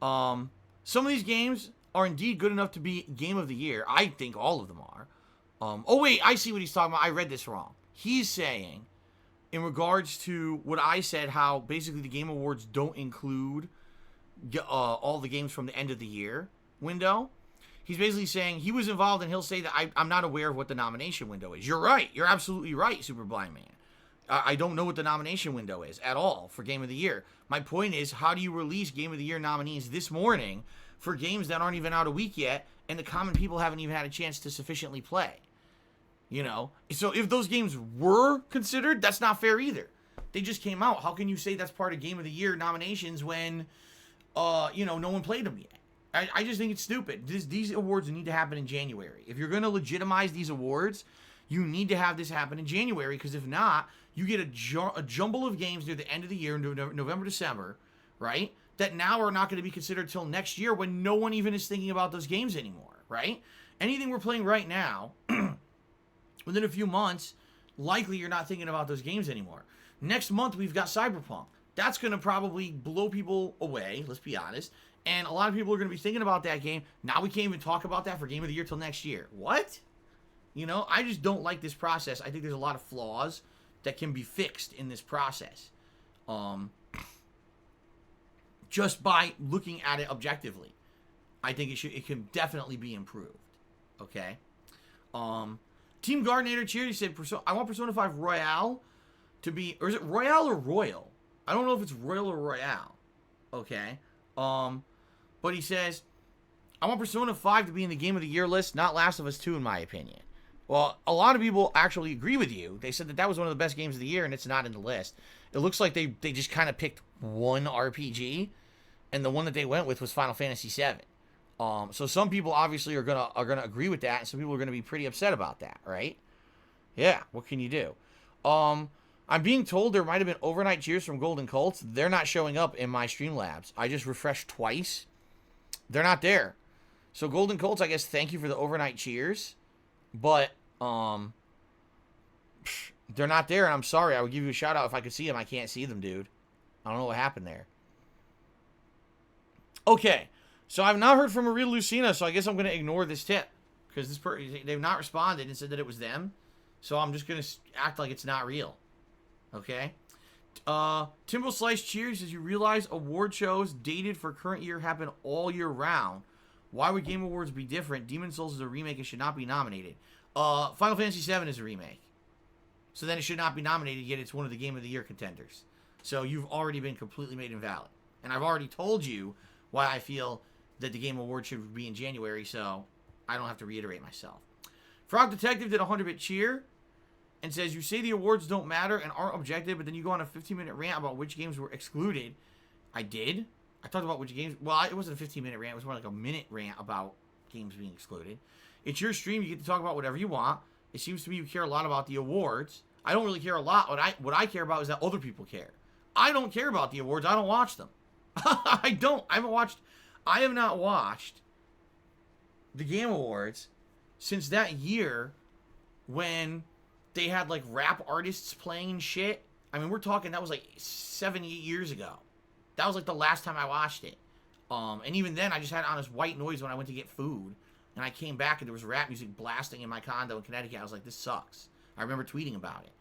some of these games are indeed good enough to be Game of the Year. I think all of them are. Oh, wait, I see what he's talking about. I read this wrong. He's saying, in regards to what I said, how basically the Game Awards don't include all the games from the end of the year window. He's basically saying he was involved, and he'll say that I'm not aware of what the nomination window is. You're right. You're absolutely right, Super Blind Man. I don't know what the nomination window is at all for Game of the Year. My point is, how do you release Game of the Year nominees this morning for games that aren't even out a week yet, and the common people haven't even had a chance to sufficiently play? You know? So if those games were considered, that's not fair either. They just came out. How can you say that's part of Game of the Year nominations when, you know, no one played them yet? I just think it's stupid. These awards need to happen in January. If you're going to legitimize these awards, you need to have this happen in January, because if not, you get a jumble of games near the end of the year, November, December, right, that now are not going to be considered till next year when no one even is thinking about those games anymore, right? Anything we're playing right now, within a few months, likely you're not thinking about those games anymore. Next month, we've got Cyberpunk. That's going to probably blow people away, let's be honest. And a lot of people are going to be thinking about that game. Now we can't even talk about that for Game of the Year till next year. What? You know, I just don't like this process. I think there's a lot of flaws that can be fixed in this process. Just by looking at it objectively. I think it can definitely be improved. Okay? Team Gardenator cheered. He said, I want Persona 5 Royale to be, or is it Royale or Royal? I don't know if it's Royal or Royale. Okay? But he says, I want Persona 5 to be in the Game of the Year list, not Last of Us 2 in my opinion. Well, a lot of people actually agree with you. They said that was one of the best games of the year, and it's not in the list. It looks like they just kind of picked one RPG, and the one that they went with was Final Fantasy VII. So some people obviously are gonna agree with that, and some people are gonna be pretty upset about that, right? Yeah, what can you do? I'm being told there might have been overnight cheers from Golden Colts. They're not showing up in my Streamlabs. I just refreshed twice. They're not there. So Golden Colts, I guess, thank you for the overnight cheers. But, they're not there, and I'm sorry. I would give you a shout-out if I could see them. I can't see them, dude. I don't know what happened there. Okay, so I've not heard from Maria Lucina, so I guess I'm going to ignore this tip. Because they've not responded and said that it was them. So I'm just going to act like it's not real. Okay? Timbo Slice cheers as you realize award shows dated for current year happen all year round. Why would Game Awards be different? Demon's Souls is a remake and should not be nominated. Final Fantasy VII is a remake. So then it should not be nominated, yet it's one of the Game of the Year contenders. So you've already been completely made invalid. And I've already told you why I feel that the Game Awards should be in January, so I don't have to reiterate myself. Frog Detective did a 100-bit cheer and says, you say the awards don't matter and aren't objective, but then you go on a 15-minute rant about which games were excluded. I did. I talked about which games. Well, it wasn't a 15-minute rant. It was more like a minute rant about games being excluded. It's your stream. You get to talk about whatever you want. It seems to me you care a lot about the awards. I don't really care a lot. What I care about is that other people care. I don't care about the awards. I don't watch them. I don't. I have not watched the Game Awards since that year when they had like rap artists playing shit. I mean, we're talking, that was like 7, 8 years ago. That was like the last time I watched it. And even then, I just had it on this white noise when I went to get food. And I came back and there was rap music blasting in my condo in Connecticut. I was like, this sucks. I remember tweeting about it.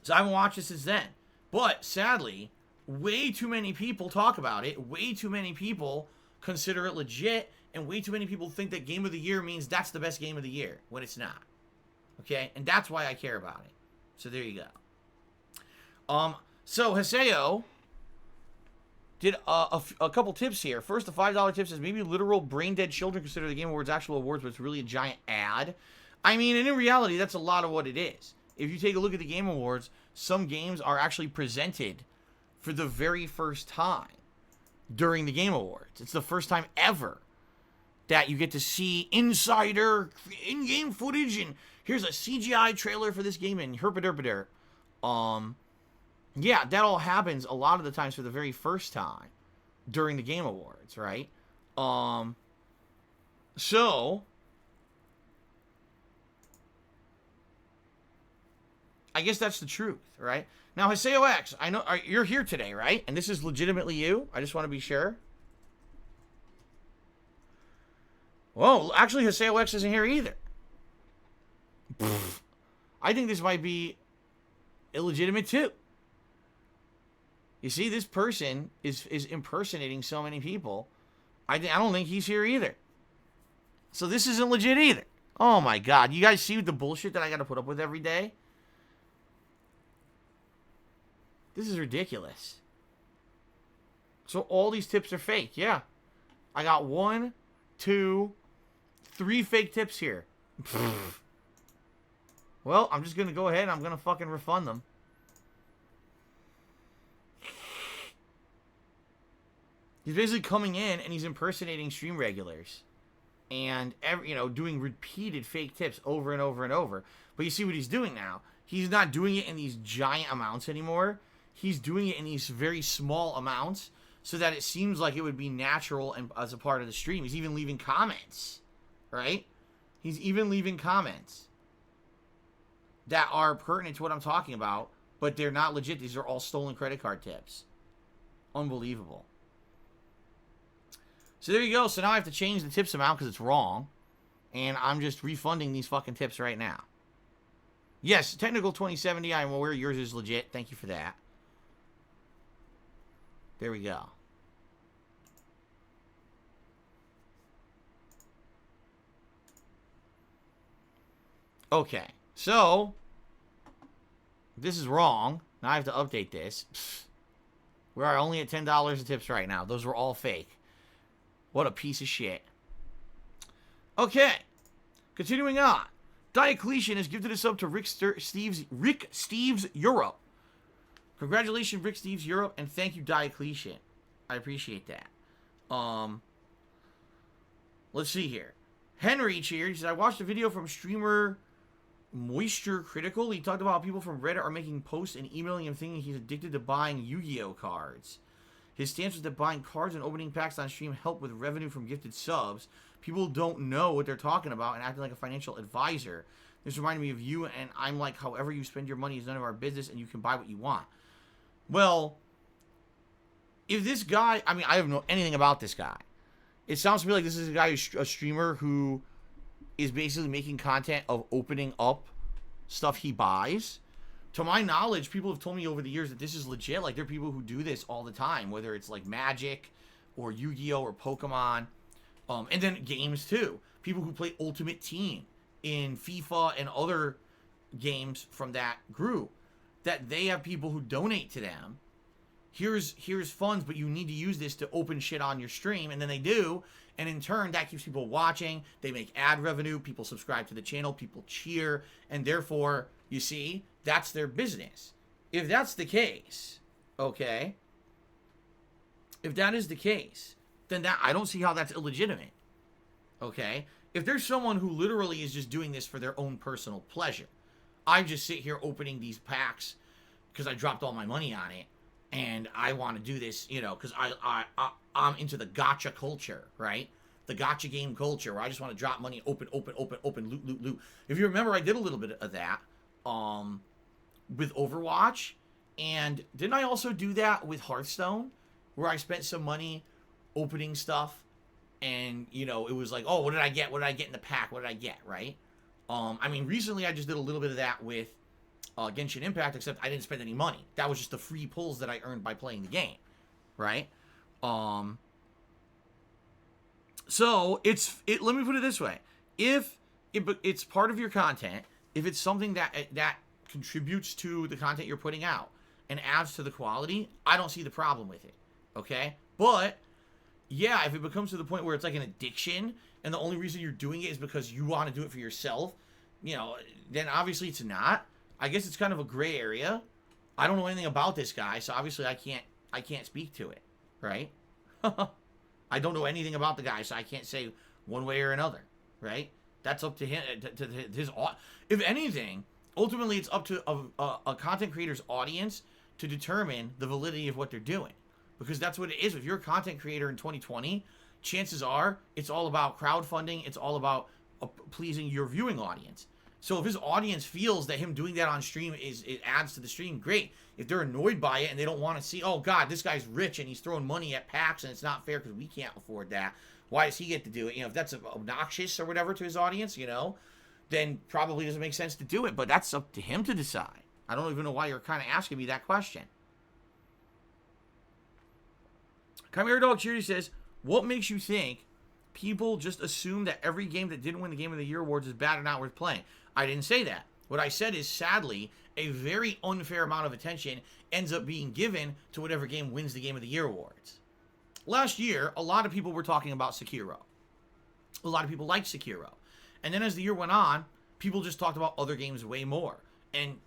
So I haven't watched it since then. But sadly, way too many people talk about it. Way too many people consider it legit. And way too many people think that Game of the Year means that's the best game of the year when it's not. Okay? And that's why I care about it. So there you go. So Haseo did a couple tips here. First, the $5 tip says, maybe literal brain-dead children consider the Game Awards actual awards, but it's really a giant ad. I mean, and in reality, that's a lot of what it is. If you take a look at the Game Awards, some games are actually presented for the very first time during the Game Awards. It's the first time ever that you get to see insider in-game footage, and here's a CGI trailer for this game, and herpaderpader. Yeah, that all happens a lot of the times for the very first time during the Game Awards, right? So I guess that's the truth, right? Now, Haseo X, I know you're here today, right? And this is legitimately you? I just want to be sure. Whoa, actually, Haseo X isn't here either. I think this might be illegitimate too. You see, this person is impersonating so many people. I don't think he's here either. So this isn't legit either. Oh my God. You guys see the bullshit that I got to put up with every day? This is ridiculous. So all these tips are fake. Yeah. I got 1, 2, 3 fake tips here. Well, I'm just going to go ahead and I'm going to fucking refund them. He's basically coming in and he's impersonating stream regulars. And, doing repeated fake tips over and over and over. But you see what he's doing now. He's not doing it in these giant amounts anymore. He's doing it in these very small amounts so that it seems like it would be natural and as a part of the stream. He's even leaving comments, right? He's even leaving comments that are pertinent to what I'm talking about, but they're not legit. These are all stolen credit card tips. Unbelievable. So there you go. So now I have to change the tips amount because it's wrong. And I'm just refunding these fucking tips right now. Yes, Technical 2070, I'm aware yours is legit. Thank you for that. There we go. Okay, so this is wrong. Now I have to update this. We are only at $10 in tips right now. Those were all fake. What a piece of shit. Okay, continuing on. Diocletian has gifted us up to Rick Steves Europe. Congratulations, Rick Steves Europe, and thank you, Diocletian. I appreciate that. Let's see here. Henry here, he says, I watched a video from streamer Moisture Critical. He talked about how people from Reddit are making posts and emailing him thinking he's addicted to buying Yu-Gi-Oh cards. His stance was that buying cards and opening packs on stream help with revenue from gifted subs. People don't know what they're talking about and acting like a financial advisor. This reminded me of you, and I'm like, however you spend your money is none of our business, and you can buy what you want. Well, if this guy, I mean, I don't know anything about this guy. It sounds to me like this is a guy, a streamer who is basically making content of opening up stuff he buys. To my knowledge, people have told me over the years that this is legit. Like, there are people who do this all the time, whether it's like Magic or Yu-Gi-Oh or Pokemon. And then games too. People who play Ultimate Team in FIFA and other games from that group, that they have people who donate to them. Here's funds, but you need to use this to open shit on your stream, and then they do, and in turn that keeps people watching. They make ad revenue, people subscribe to the channel, people cheer, and therefore, you see, that's their business. If that's the case, okay, if that is the case, then that, I don't see how that's illegitimate. Okay? If there's someone who literally is just doing this for their own personal pleasure, I just sit here opening these packs because I dropped all my money on it, and I want to do this, because I'm into the gotcha culture, right? the gotcha game culture where I just want to drop money, open, loot, loot, loot. If you remember, I did a little bit of that with Overwatch. And didn't I also do that with Hearthstone, where I spent some money opening stuff, and, you know, it was like, oh, what did I get? What did I get in the pack? What did I get, right? I mean, recently I just did a little bit of that with Genshin Impact, except I didn't spend any money. That was just the free pulls that I earned by playing the game, right? So let me put it this way: if it's part of your content, if it's something that contributes to the content you're putting out and adds to the quality, I don't see the problem with it. Okay, but yeah, if it becomes to the point where it's like an addiction, and the only reason you're doing it is because you want to do it for yourself, you know, then obviously it's not. I guess it's kind of a gray area. I don't know anything about this guy, so obviously I can't speak to it, right? I don't know anything about the guy, so I can't say one way or another, right? That's up to him, to his. If anything, ultimately it's up to a content creator's audience to determine the validity of what they're doing, because that's what it is. If you're a content creator in 2020, chances are it's all about crowdfunding. It's all about pleasing your viewing audience. So if his audience feels that him doing that on stream it adds to the stream, great. If they're annoyed by it and they don't want to see, oh God, this guy's rich and he's throwing money at packs and it's not fair because we can't afford that, why does he get to do it? You know, if that's obnoxious or whatever to his audience, you know, then probably doesn't make sense to do it. But that's up to him to decide. I don't even know why you're kind of asking me that question. Chimera Dog Cheery says, what makes you think people just assume that every game that didn't win the Game of the Year awards is bad or not worth playing? I didn't say that. What I said is, sadly, a very unfair amount of attention ends up being given to whatever game wins the Game of the Year awards. Last year, a lot of people were talking about Sekiro. A lot of people liked Sekiro. And then as the year went on, people just talked about other games way more. And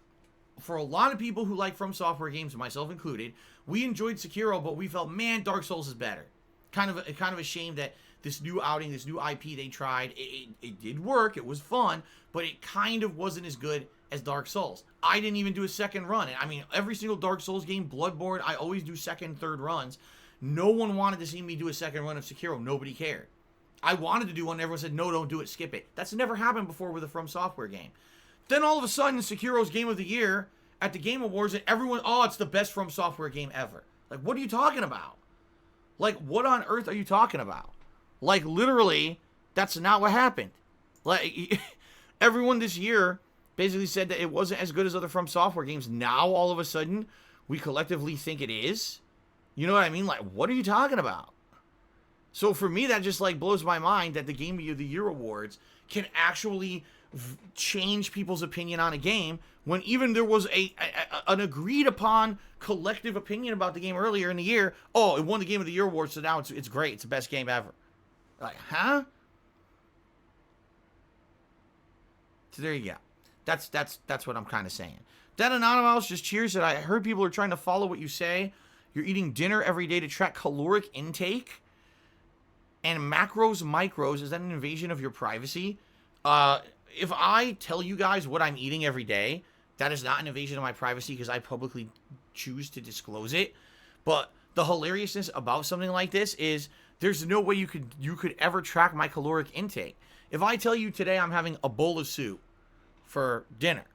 for a lot of people who like From Software games, myself included, we enjoyed Sekiro, but we felt, man, Dark Souls is better. Kind of a shame that this new outing, this new IP they tried, it did work, it was fun, but it kind of wasn't as good as Dark Souls. I didn't even do a second run. I mean, every single Dark Souls game, Bloodborne, I always do second, third runs. No one wanted to see me do a second run of Sekiro. Nobody cared. I wanted to do one, everyone said, no, don't do it, skip it. That's never happened before with a From Software game. Then all of a sudden, Sekiro's Game of the Year at the Game Awards, and everyone, oh, it's the best From Software game ever. Like, what are you talking about? Like, what on earth are you talking about? Like, literally, that's not what happened. Like, everyone this year basically said that it wasn't as good as other From Software games. Now, all of a sudden, we collectively think it is. You know what I mean? Like, what are you talking about? So for me, that just, like, blows my mind that the Game of the Year awards can actually change people's opinion on a game when even there was an agreed upon collective opinion about the game earlier in the year. Oh, it won the Game of the Year award, so now it's great. It's the best game ever. Like, huh? So there you go. That's what I'm kind of saying. That Anonymous just cheers that I heard people are trying to follow what you say. You're eating dinner every day to track caloric intake and macros, micros. Is that an invasion of your privacy? If I tell you guys what I'm eating every day, that is not an invasion of my privacy because I publicly choose to disclose it. But the hilariousness about something like this is there's no way you could ever track my caloric intake. If I tell you today I'm having a bowl of soup for dinner,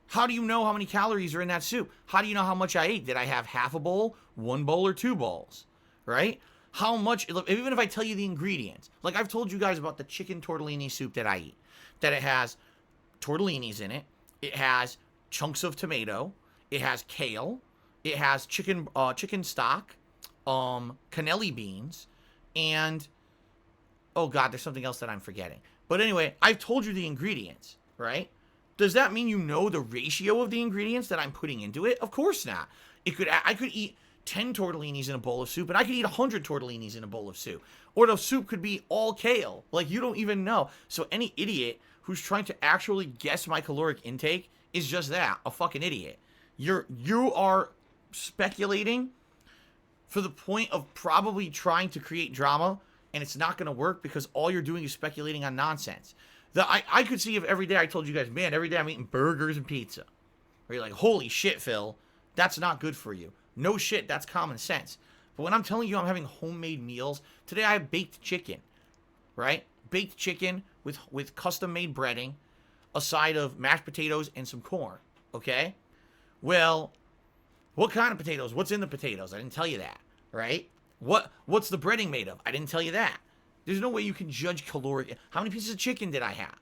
how do you know how many calories are in that soup? How do you know how much I ate? Did I have half a bowl, one bowl, or two bowls? Right? How much, even if I tell you the ingredients, like I've told you guys about the chicken tortellini soup that I eat, that it has tortellinis in it, it has chunks of tomato, it has kale, it has chicken stock, cannelli beans, and, oh God, there's something else that I'm forgetting. But anyway, I've told you the ingredients, right? Does that mean you know the ratio of the ingredients that I'm putting into it? Of course not. I could eat 10 tortellinis in a bowl of soup, and I could eat 100 tortellinis in a bowl of soup. Or the soup could be all kale. Like, you don't even know. So any idiot who's trying to actually guess my caloric intake is just that, a fucking idiot. You are speculating for the point of probably trying to create drama, and it's not going to work because all you're doing is speculating on nonsense. I could see if every day I told you guys, man, every day I'm eating burgers and pizza. Or you're like, holy shit, Phil, that's not good for you. No shit, that's common sense. But when I'm telling you I'm having homemade meals, today I baked chicken. right? Baked chicken with custom-made breading, a side of mashed potatoes, and some corn, okay? Well, what kind of potatoes? What's in the potatoes? I didn't tell you that, right? What's the breading made of? I didn't tell you that. There's no way you can judge caloric. How many pieces of chicken did I have?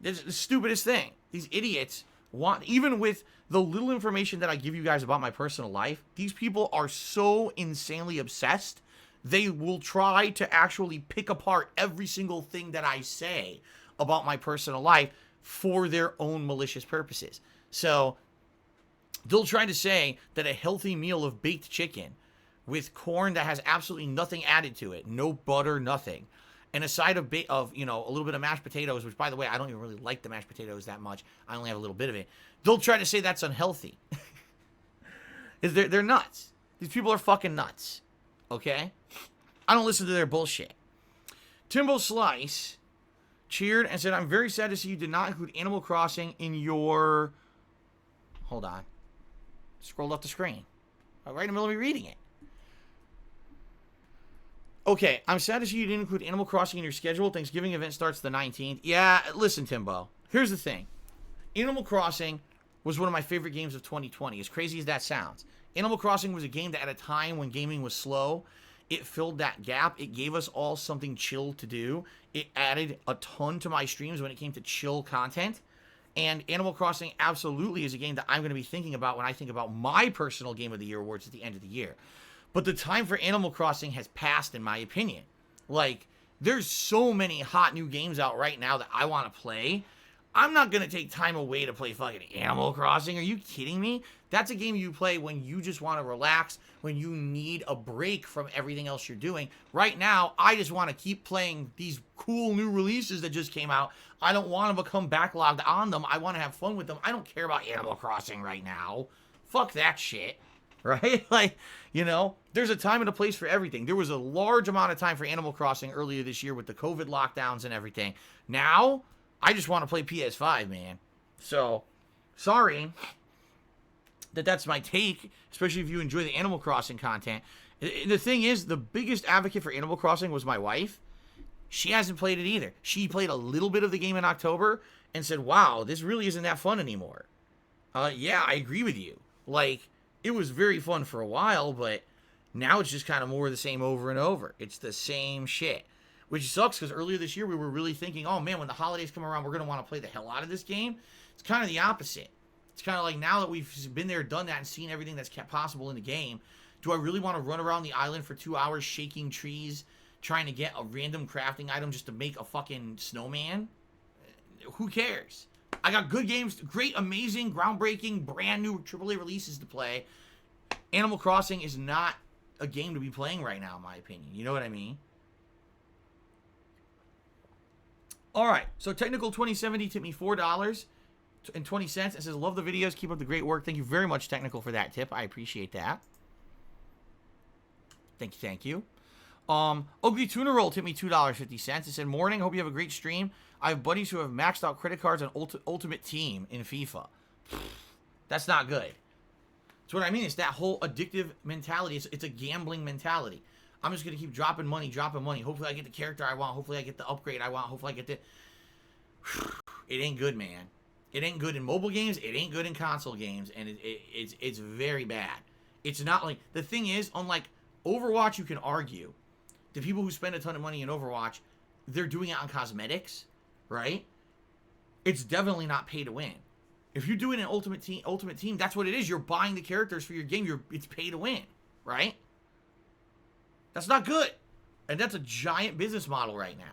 It's the stupidest thing. These idiots want, even with the little information that I give you guys about my personal life, these people are so insanely obsessed, they will try to actually pick apart every single thing that I say about my personal life for their own malicious purposes. So they'll try to say that a healthy meal of baked chicken with corn that has absolutely nothing added to it, no butter, nothing, and a side of a little bit of mashed potatoes, which, by the way, I don't even really like the mashed potatoes that much. I only have a little bit of it. They'll try to say that's unhealthy. They're nuts. These people are fucking nuts. Okay? I don't listen to their bullshit. Timbo Slice cheered and said, I'm very sad to see you did not include Animal Crossing in your... Hold on. Scrolled off the screen. Right in the middle of me reading it. Okay, I'm sad to see you didn't include Animal Crossing in your schedule. Thanksgiving event starts the 19th. Yeah, listen, Timbo. Here's the thing. Animal Crossing was one of my favorite games of 2020, as crazy as that sounds. Animal Crossing was a game that at a time when gaming was slow, it filled that gap. It gave us all something chill to do. It added a ton to my streams when it came to chill content. And Animal Crossing absolutely is a game that I'm going to be thinking about when I think about my personal Game of the Year awards at the end of the year. But the time for Animal Crossing has passed, in my opinion. Like, there's so many hot new games out right now that I want to play. I'm not going to take time away to play fucking Animal Crossing. Are you kidding me? That's a game you play when you just want to relax, when you need a break from everything else you're doing. Right now, I just want to keep playing these cool new releases that just came out. I don't want to become backlogged on them. I want to have fun with them. I don't care about Animal Crossing right now. Fuck that shit. Right? Like, there's a time and a place for everything. There was a large amount of time for Animal Crossing earlier this year with the COVID lockdowns and everything. Now, I just want to play PS5, man. So, sorry that's my take, especially if you enjoy the Animal Crossing content. The thing is, the biggest advocate for Animal Crossing was my wife. She hasn't played it either. She played a little bit of the game in October and said, wow, this really isn't that fun anymore. Yeah, I agree with you. Like, it was very fun for a while, but now it's just kind of more of the same over and over. It's the same shit. Which sucks, because earlier this year we were really thinking, oh man, when the holidays come around, we're going to want to play the hell out of this game. It's kind of the opposite. It's kind of like, now that we've been there, done that, and seen everything that's possible in the game, do I really want to run around the island for 2 hours shaking trees, trying to get a random crafting item just to make a fucking snowman? Who cares? I got good games, great, amazing, groundbreaking, brand new AAA releases to play. Animal Crossing is not a game to be playing right now, in my opinion. You know what I mean? Alright, so Technical 2070 tipped me $4.20 and says, love the videos, keep up the great work. Thank you very much, Technical, for that tip. I appreciate that. Thank you. Ugly Tuna Roll tipped me $2.50. It said, morning, hope you have a great stream. I have buddies who have maxed out credit cards on Ultimate Team in FIFA. That's not good. That's what I mean. It's that whole addictive mentality. It's a gambling mentality. I'm just going to keep dropping money. Hopefully I get the character I want. Hopefully I get the upgrade I want. Hopefully I get the... It ain't good, man. It ain't good in mobile games. It ain't good in console games. And it's very bad. It's not like... The thing is, unlike Overwatch, you can argue. The people who spend a ton of money in Overwatch, they're doing it on cosmetics, right? It's definitely not pay to win. If you're doing an Ultimate Team, that's what it is. You're buying the characters for your game. It's pay to win, right? That's not good. And that's a giant business model right now.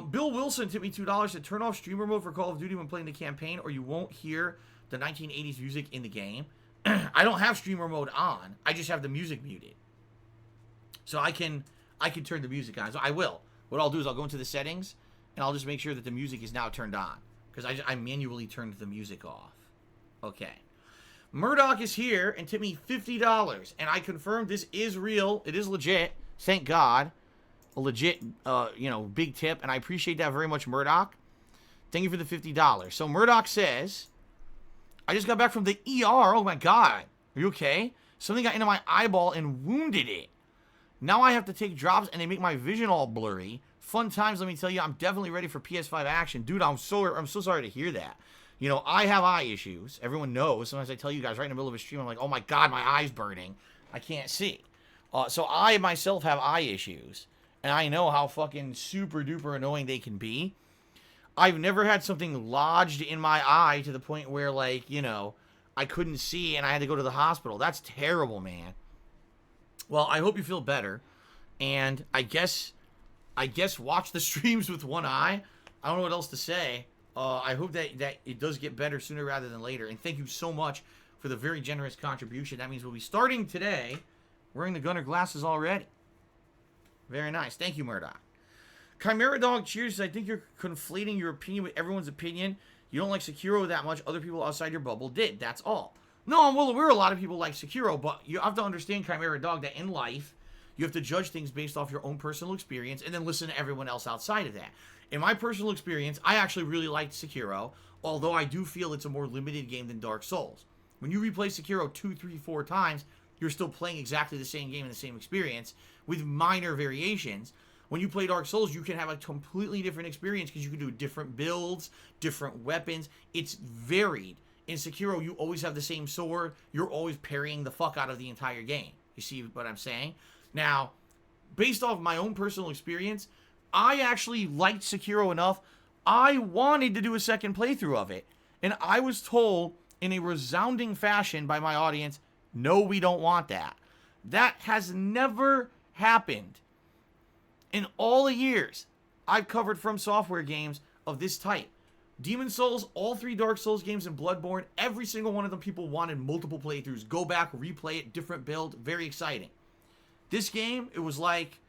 Bill Wilson tipped me $2 to turn off streamer mode for Call of Duty when playing the campaign, or you won't hear the 1980s music in the game. I don't have streamer mode on. I just have the music muted. So I can turn the music on. So I will. What I'll do is I'll go into the settings, and I'll just make sure that the music is now turned on. Because I manually turned the music off. Okay. Murdoch is here and tipped me $50. And I confirmed this is real. It is legit. Thank God. A legit, big tip. And I appreciate that very much, Murdoch. Thank you for the $50. So Murdoch says, I just got back from the ER. Oh, my God. Are you okay? Something got into my eyeball and wounded it. Now I have to take drops and they make my vision all blurry. Fun times, let me tell you. I'm definitely ready for PS5 action. Dude, I'm so sorry to hear that. You know, I have eye issues. Everyone knows. Sometimes I tell you guys right in the middle of a stream, I'm like, oh my God, my eye's burning. I can't see. So I myself have eye issues. And I know how fucking super duper annoying they can be. I've never had something lodged in my eye to the point where, like, you know, I couldn't see and I had to go to the hospital. That's terrible, man. Well, I hope you feel better. And I guess watch the streams with one eye. I don't know what else to say. I hope that it does get better sooner rather than later. And thank you so much for the very generous contribution. That means we'll be starting today wearing the Gunner glasses already. Very nice. Thank you, Murdoch. Chimera Dog cheers. I think you're conflating your opinion with everyone's opinion. You don't like Sekiro that much. Other people outside your bubble did. That's all. No, I'm well aware a lot of people like Sekiro, but you have to understand, Chimera Dog, that in life, you have to judge things based off your own personal experience and then listen to everyone else outside of that. In my personal experience, I actually really liked Sekiro, although I do feel it's a more limited game than Dark Souls. When you replay Sekiro 2, 3, 4 times, you're still playing exactly the same game and the same experience with minor variations. When you play Dark Souls, you can have a completely different experience because you can do different builds, different weapons. It's varied. In Sekiro, you always have the same sword. You're always parrying the fuck out of the entire game. You see what I'm saying? Now, based off my own personal experience, I actually liked Sekiro enough. I wanted to do a second playthrough of it. And I was told in a resounding fashion by my audience, no, we don't want that. That has never happened. In all the years I've covered From Software games of this type, Demon Souls, all 3 Dark Souls games, and Bloodborne, every single one of them people wanted multiple playthroughs. Go back, replay it, different build, very exciting. This game, it was like,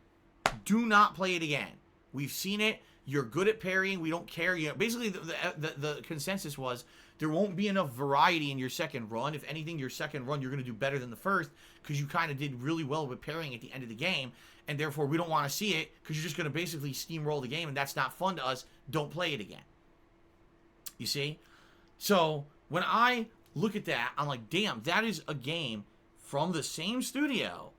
do not play it again. We've seen it. You're good at parrying. We don't care. You know, basically, the consensus was there won't be enough variety in your second run. If anything, your second run, you're going to do better than the first because you kind of did really well with parrying at the end of the game. And therefore, we don't want to see it because you're just going to basically steamroll the game, and that's not fun to us. Don't play it again. You see? So, when I look at that, I'm like, damn, that is a game from the same studio.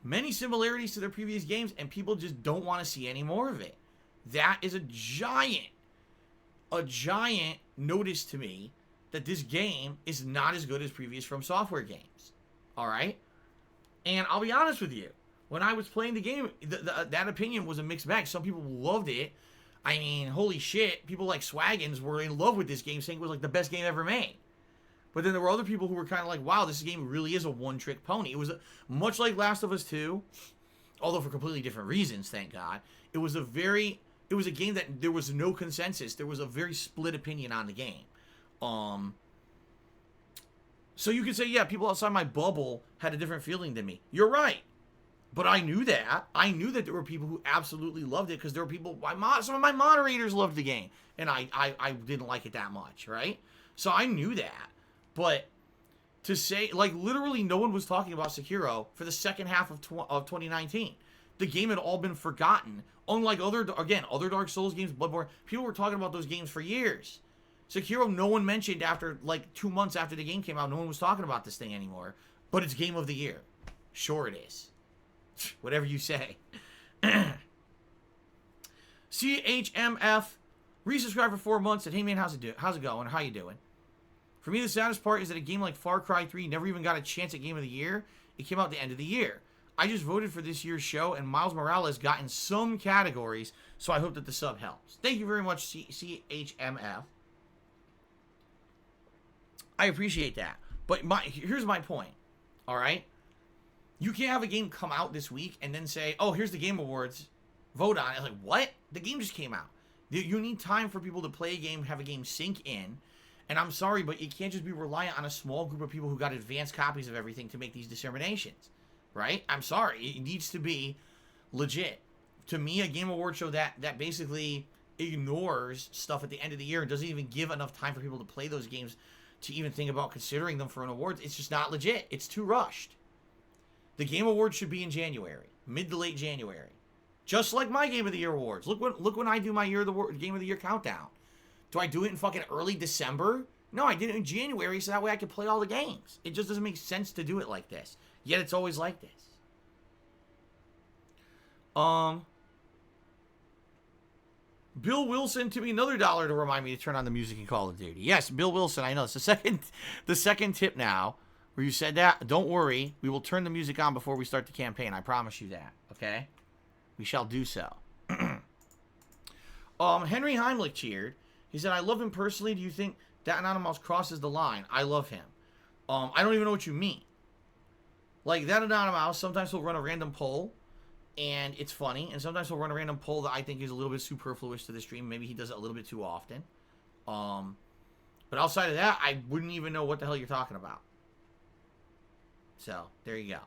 Many similarities to their previous games, and people just don't want to see any more of it. That is a giant notice to me that this game is not as good as previous From Software games. Alright? And I'll be honest with you. When I was playing the game, that opinion was a mixed bag. Some people loved it. I mean, holy shit. People like Swaggins were in love with this game, saying it was like the best game ever made. But then there were other people who were kind of like, wow, this game really is a one-trick pony. It was much like Last of Us 2, although for completely different reasons, thank God. It was a game that there was no consensus. There was a very split opinion on the game. So you could say, yeah, people outside my bubble had a different feeling than me. You're right. But I knew that. I knew that there were people who absolutely loved it because there were people, some of my moderators loved the game. And I didn't like it that much, right? So I knew that. But to say, like, literally no one was talking about Sekiro for the second half of 2019. The game had all been forgotten. Unlike other Dark Souls games, Bloodborne, people were talking about those games for years. Sekiro, no one mentioned after, like, 2 months after the game came out. No one was talking about this thing anymore. But it's Game of the Year. Sure it is. Whatever you say. CHMF, resubscribed for 4 months, said, hey man, how's it going? How you doing? For me, the saddest part is that a game like Far Cry 3 never even got a chance at Game of the Year. It came out at the end of the year. I just voted for this year's show, and Miles Morales got in some categories, so I hope that the sub helps. Thank you very much, CHMF. I appreciate that. But here's my point, all right? You can't have a game come out this week and then say, oh, here's the Game Awards, vote on it. Like, what? The game just came out. You need time for people to play a game, have a game sink in. And I'm sorry, but you can't just be reliant on a small group of people who got advanced copies of everything to make these determinations, right? I'm sorry. It needs to be legit. To me, a Game Award show that basically ignores stuff at the end of the year and doesn't even give enough time for people to play those games to even think about considering them for an award, it's just not legit. It's too rushed. The Game Awards should be in January, mid to late January. Just like my Game of the Year awards. Look when I do my Game of the Year countdown. Do I do it in fucking early December? No, I did it in January so that way I could play all the games. It just doesn't make sense to do it like this. Yet it's always like this. Bill Wilson to me another $1 to remind me to turn on the music in Call of Duty. Yes, Bill Wilson, I know. It's the second tip now where you said that. Don't worry. We will turn the music on before we start the campaign. I promise you that. Okay? We shall do so. Henry Heimlich cheered. He said, I love him personally. Do you think that Anonymous crosses the line? I love him. I don't even know what you mean. Like, that Anonymous, sometimes he'll run a random poll, and it's funny. And sometimes he'll run a random poll that I think is a little bit superfluous to the stream. Maybe he does it a little bit too often. But outside of that, I wouldn't even know what the hell you're talking about. So, there you go.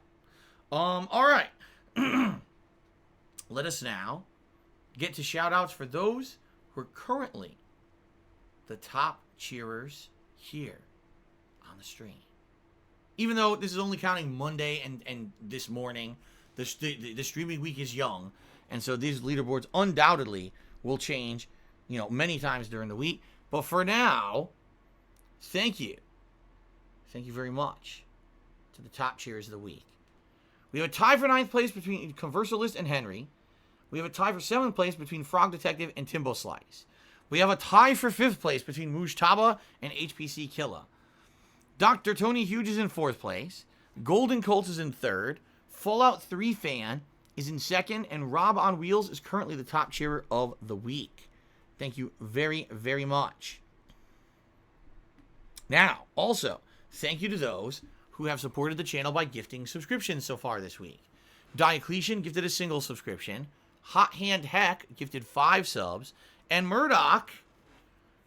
Alright. Let us now get to shout-outs for those who are currently the top cheerers here on the stream. Even though this is only counting Monday and this morning, the streaming week is young, and so these leaderboards undoubtedly will change, many times during the week. But for now, thank you. Thank you very much to the top cheers of the week. We have a tie for 9th place between Conversalist and Henry. We have a tie for 7th place between Frog Detective and Timbo Slice. We have a tie for 5th place between Mujtaba and HPC Killa. Dr. Tony Hughes is in 4th place. Golden Colts is in 3rd. Fallout 3 Fan is in 2nd. And Rob on Wheels is currently the top cheerer of the week. Thank you very, very much. Now, also, thank you to those who have supported the channel by gifting subscriptions so far this week. Diocletian gifted a single subscription. Hot Hand Heck gifted 5 subs. And Murdoch,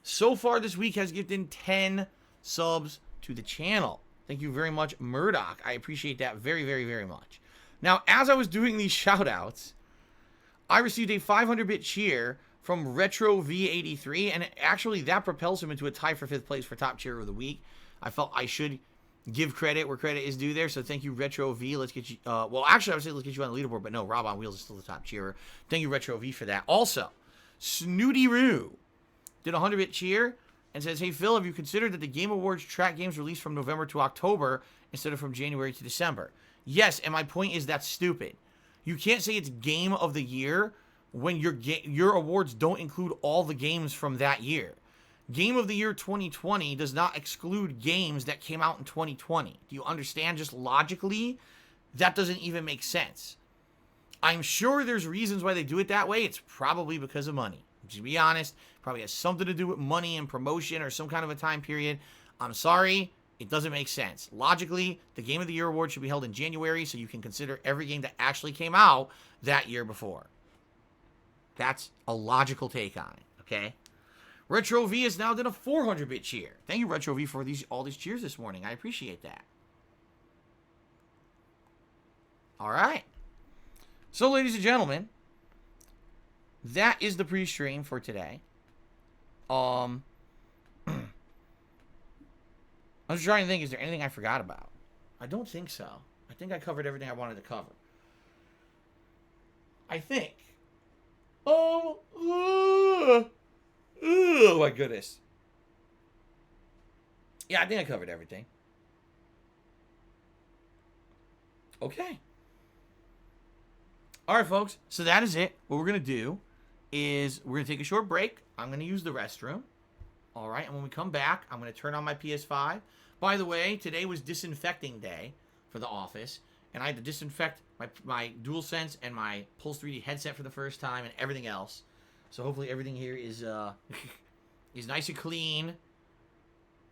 so far this week, has gifted 10 subs to the channel. Thank you very much, Murdoch. I appreciate that very, very, very much. Now, as I was doing these shout-outs, I received a 500-bit cheer from Retro V83, and actually that propels him into a tie for 5th place for top cheer of the week. I felt I should give credit where credit is due there, so thank you, Retro V. Let's get you, well, actually, I would say let's get you on the leaderboard, but no, Rob on Wheels is still the top cheerer. Thank you, Retro V, for that. Also, Snooty Roo did a 100-bit cheer and says, hey, Phil, have you considered that the Game Awards track games released from November to October instead of from January to December? Yes, and my point is that's stupid. You can't say it's Game of the Year when your awards don't include all the games from that year. Game of the Year 2020 does not exclude games that came out in 2020. Do you understand? Just logically, that doesn't even make sense. I'm sure there's reasons why they do it that way. It's probably because of money. To be honest, probably has something to do with money and promotion or some kind of a time period. I'm sorry, it doesn't make sense. Logically, the Game of the Year award should be held in January so you can consider every game that actually came out that year before. That's a logical take on it, okay? Retro V has now done a 400-bit cheer. Thank you, Retro V, for all these cheers this morning. I appreciate that. All right. So, ladies and gentlemen, that is the pre-stream for today. I'm just trying to think, is there anything I forgot about? I don't think so. I think I covered everything I wanted to cover. I think. Oh my goodness. Yeah, I think I covered everything. Okay. All right, folks. So that is it. What we're going to do is we're going to take a short break. I'm going to use the restroom. All right. And when we come back, I'm going to turn on my PS5. By the way, today was disinfecting day for the office. And I had to disinfect my DualSense and my Pulse 3D headset for the first time and everything else. So hopefully everything here is is nice and clean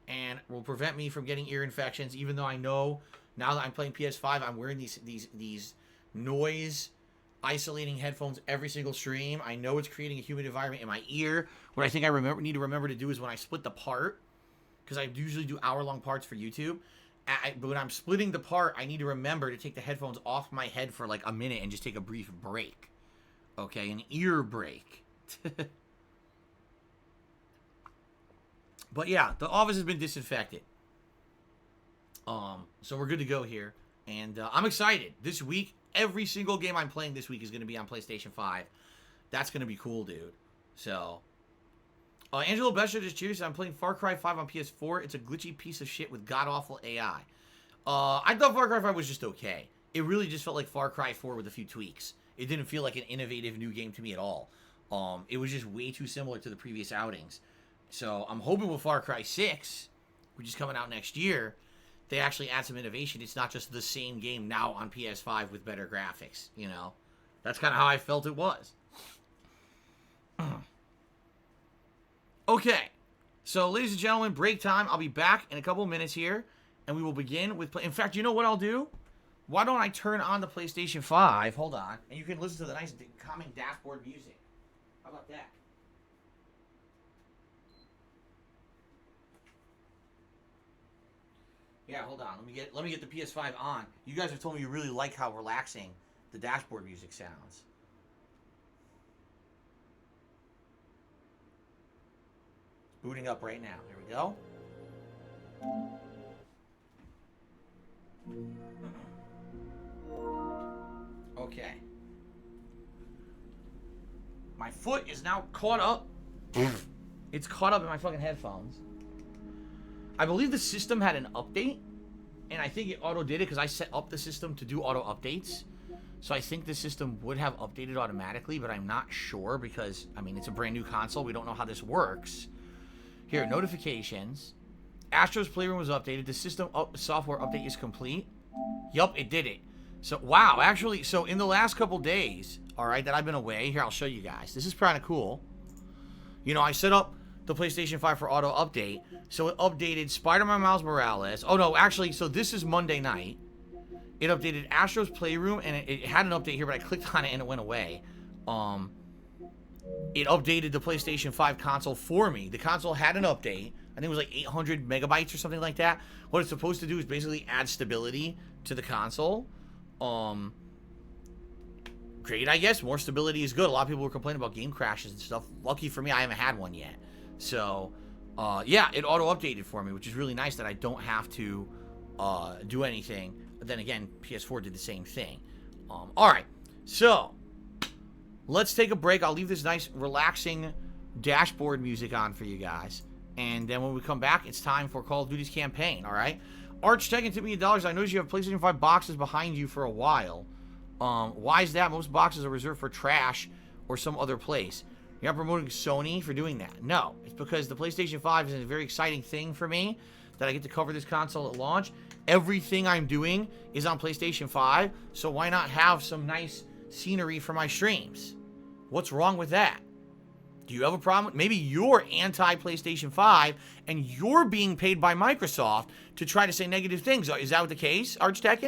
and will prevent me from getting ear infections, even though I know now that I'm playing PS5, I'm wearing these noise isolating headphones every single stream. I know it's creating a humid environment in my ear. What I think I need to remember to do is when I split the part, because I usually do hour-long parts for YouTube, but when I'm splitting the part, I need to remember to take the headphones off my head for like a minute and just take a brief break. Okay, an ear break. But yeah, the office has been disinfected. So we're good to go here. And I'm excited. This week, every single game I'm playing this week is going to be on PlayStation 5. That's going to be cool, dude. So, Angelo Besha just cheers. I'm playing Far Cry 5 on PS4. It's a glitchy piece of shit with god-awful AI. I thought Far Cry 5 was just okay. It really just felt like Far Cry 4 with a few tweaks. It didn't feel like an innovative new game to me at all. It was just way too similar to the previous outings. So I'm hoping with Far Cry 6, which is coming out next year, they actually add some innovation. It's not just the same game now on PS5 with better graphics, you know? That's kind of how I felt it was. Okay. So, ladies and gentlemen, break time. I'll be back in a couple of minutes here, and we will begin with... In fact, you know what I'll do? Why don't I turn on the PlayStation 5? Hold on. And you can listen to the nice calming dashboard music. How about that? Yeah, hold on. Let me get the PS5 on. You guys have told me you really like how relaxing the dashboard music sounds. It's booting up right now. There we go. Okay. My foot is now caught up. It's caught up in my fucking headphones. I believe the system had an update, and I think it auto did it because I set up the system to do auto updates. So I think the system would have updated automatically, but I'm not sure because, I mean, it's a brand new console. We don't know how this works. Here, notifications. Astro's Playroom was updated. The system software update is complete. Yup, it did it. So, wow, actually, so in the last couple days, all right, that I've been away, here, I'll show you guys. This is kind of cool. You know, I set up the PlayStation 5 for auto update. So it updated Spider-Man Miles Morales. Oh, no, actually, so this is Monday night. It updated Astro's Playroom, and it had an update here, but I clicked on it and it went away. It updated the PlayStation 5 console for me. The console had an update. I think it was like 800 megabytes or something like that. What it's supposed to do is basically add stability to the console. Great, I guess. More stability is good. A lot of people were complaining about game crashes and stuff. Lucky for me, I haven't had one yet. So, yeah, it auto-updated for me, which is really nice that I don't have to do anything. But then again, PS4 did the same thing. All right, so let's take a break. I'll leave this nice, relaxing dashboard music on for you guys. And then when we come back, it's time for Call of Duty's campaign, all right? Archtech tipped me $1. I noticed you have PlayStation 5 boxes behind you for a while. Why is that? Most boxes are reserved for trash or some other place. You're not promoting Sony for doing that. No, it's because the PlayStation 5 is a very exciting thing for me that I get to cover this console at launch. Everything I'm doing is on PlayStation 5, so why not have some nice scenery for my streams? What's wrong with that? Do you have a problem? Maybe you're anti-PlayStation 5 and you're being paid by Microsoft to try to say negative things. Is that the case, Archtech? I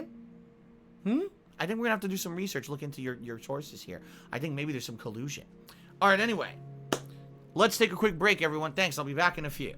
think we're going to have to do some research, look into your sources here. I think maybe there's some collusion. All right, anyway, let's take a quick break, everyone. Thanks. I'll be back in a few.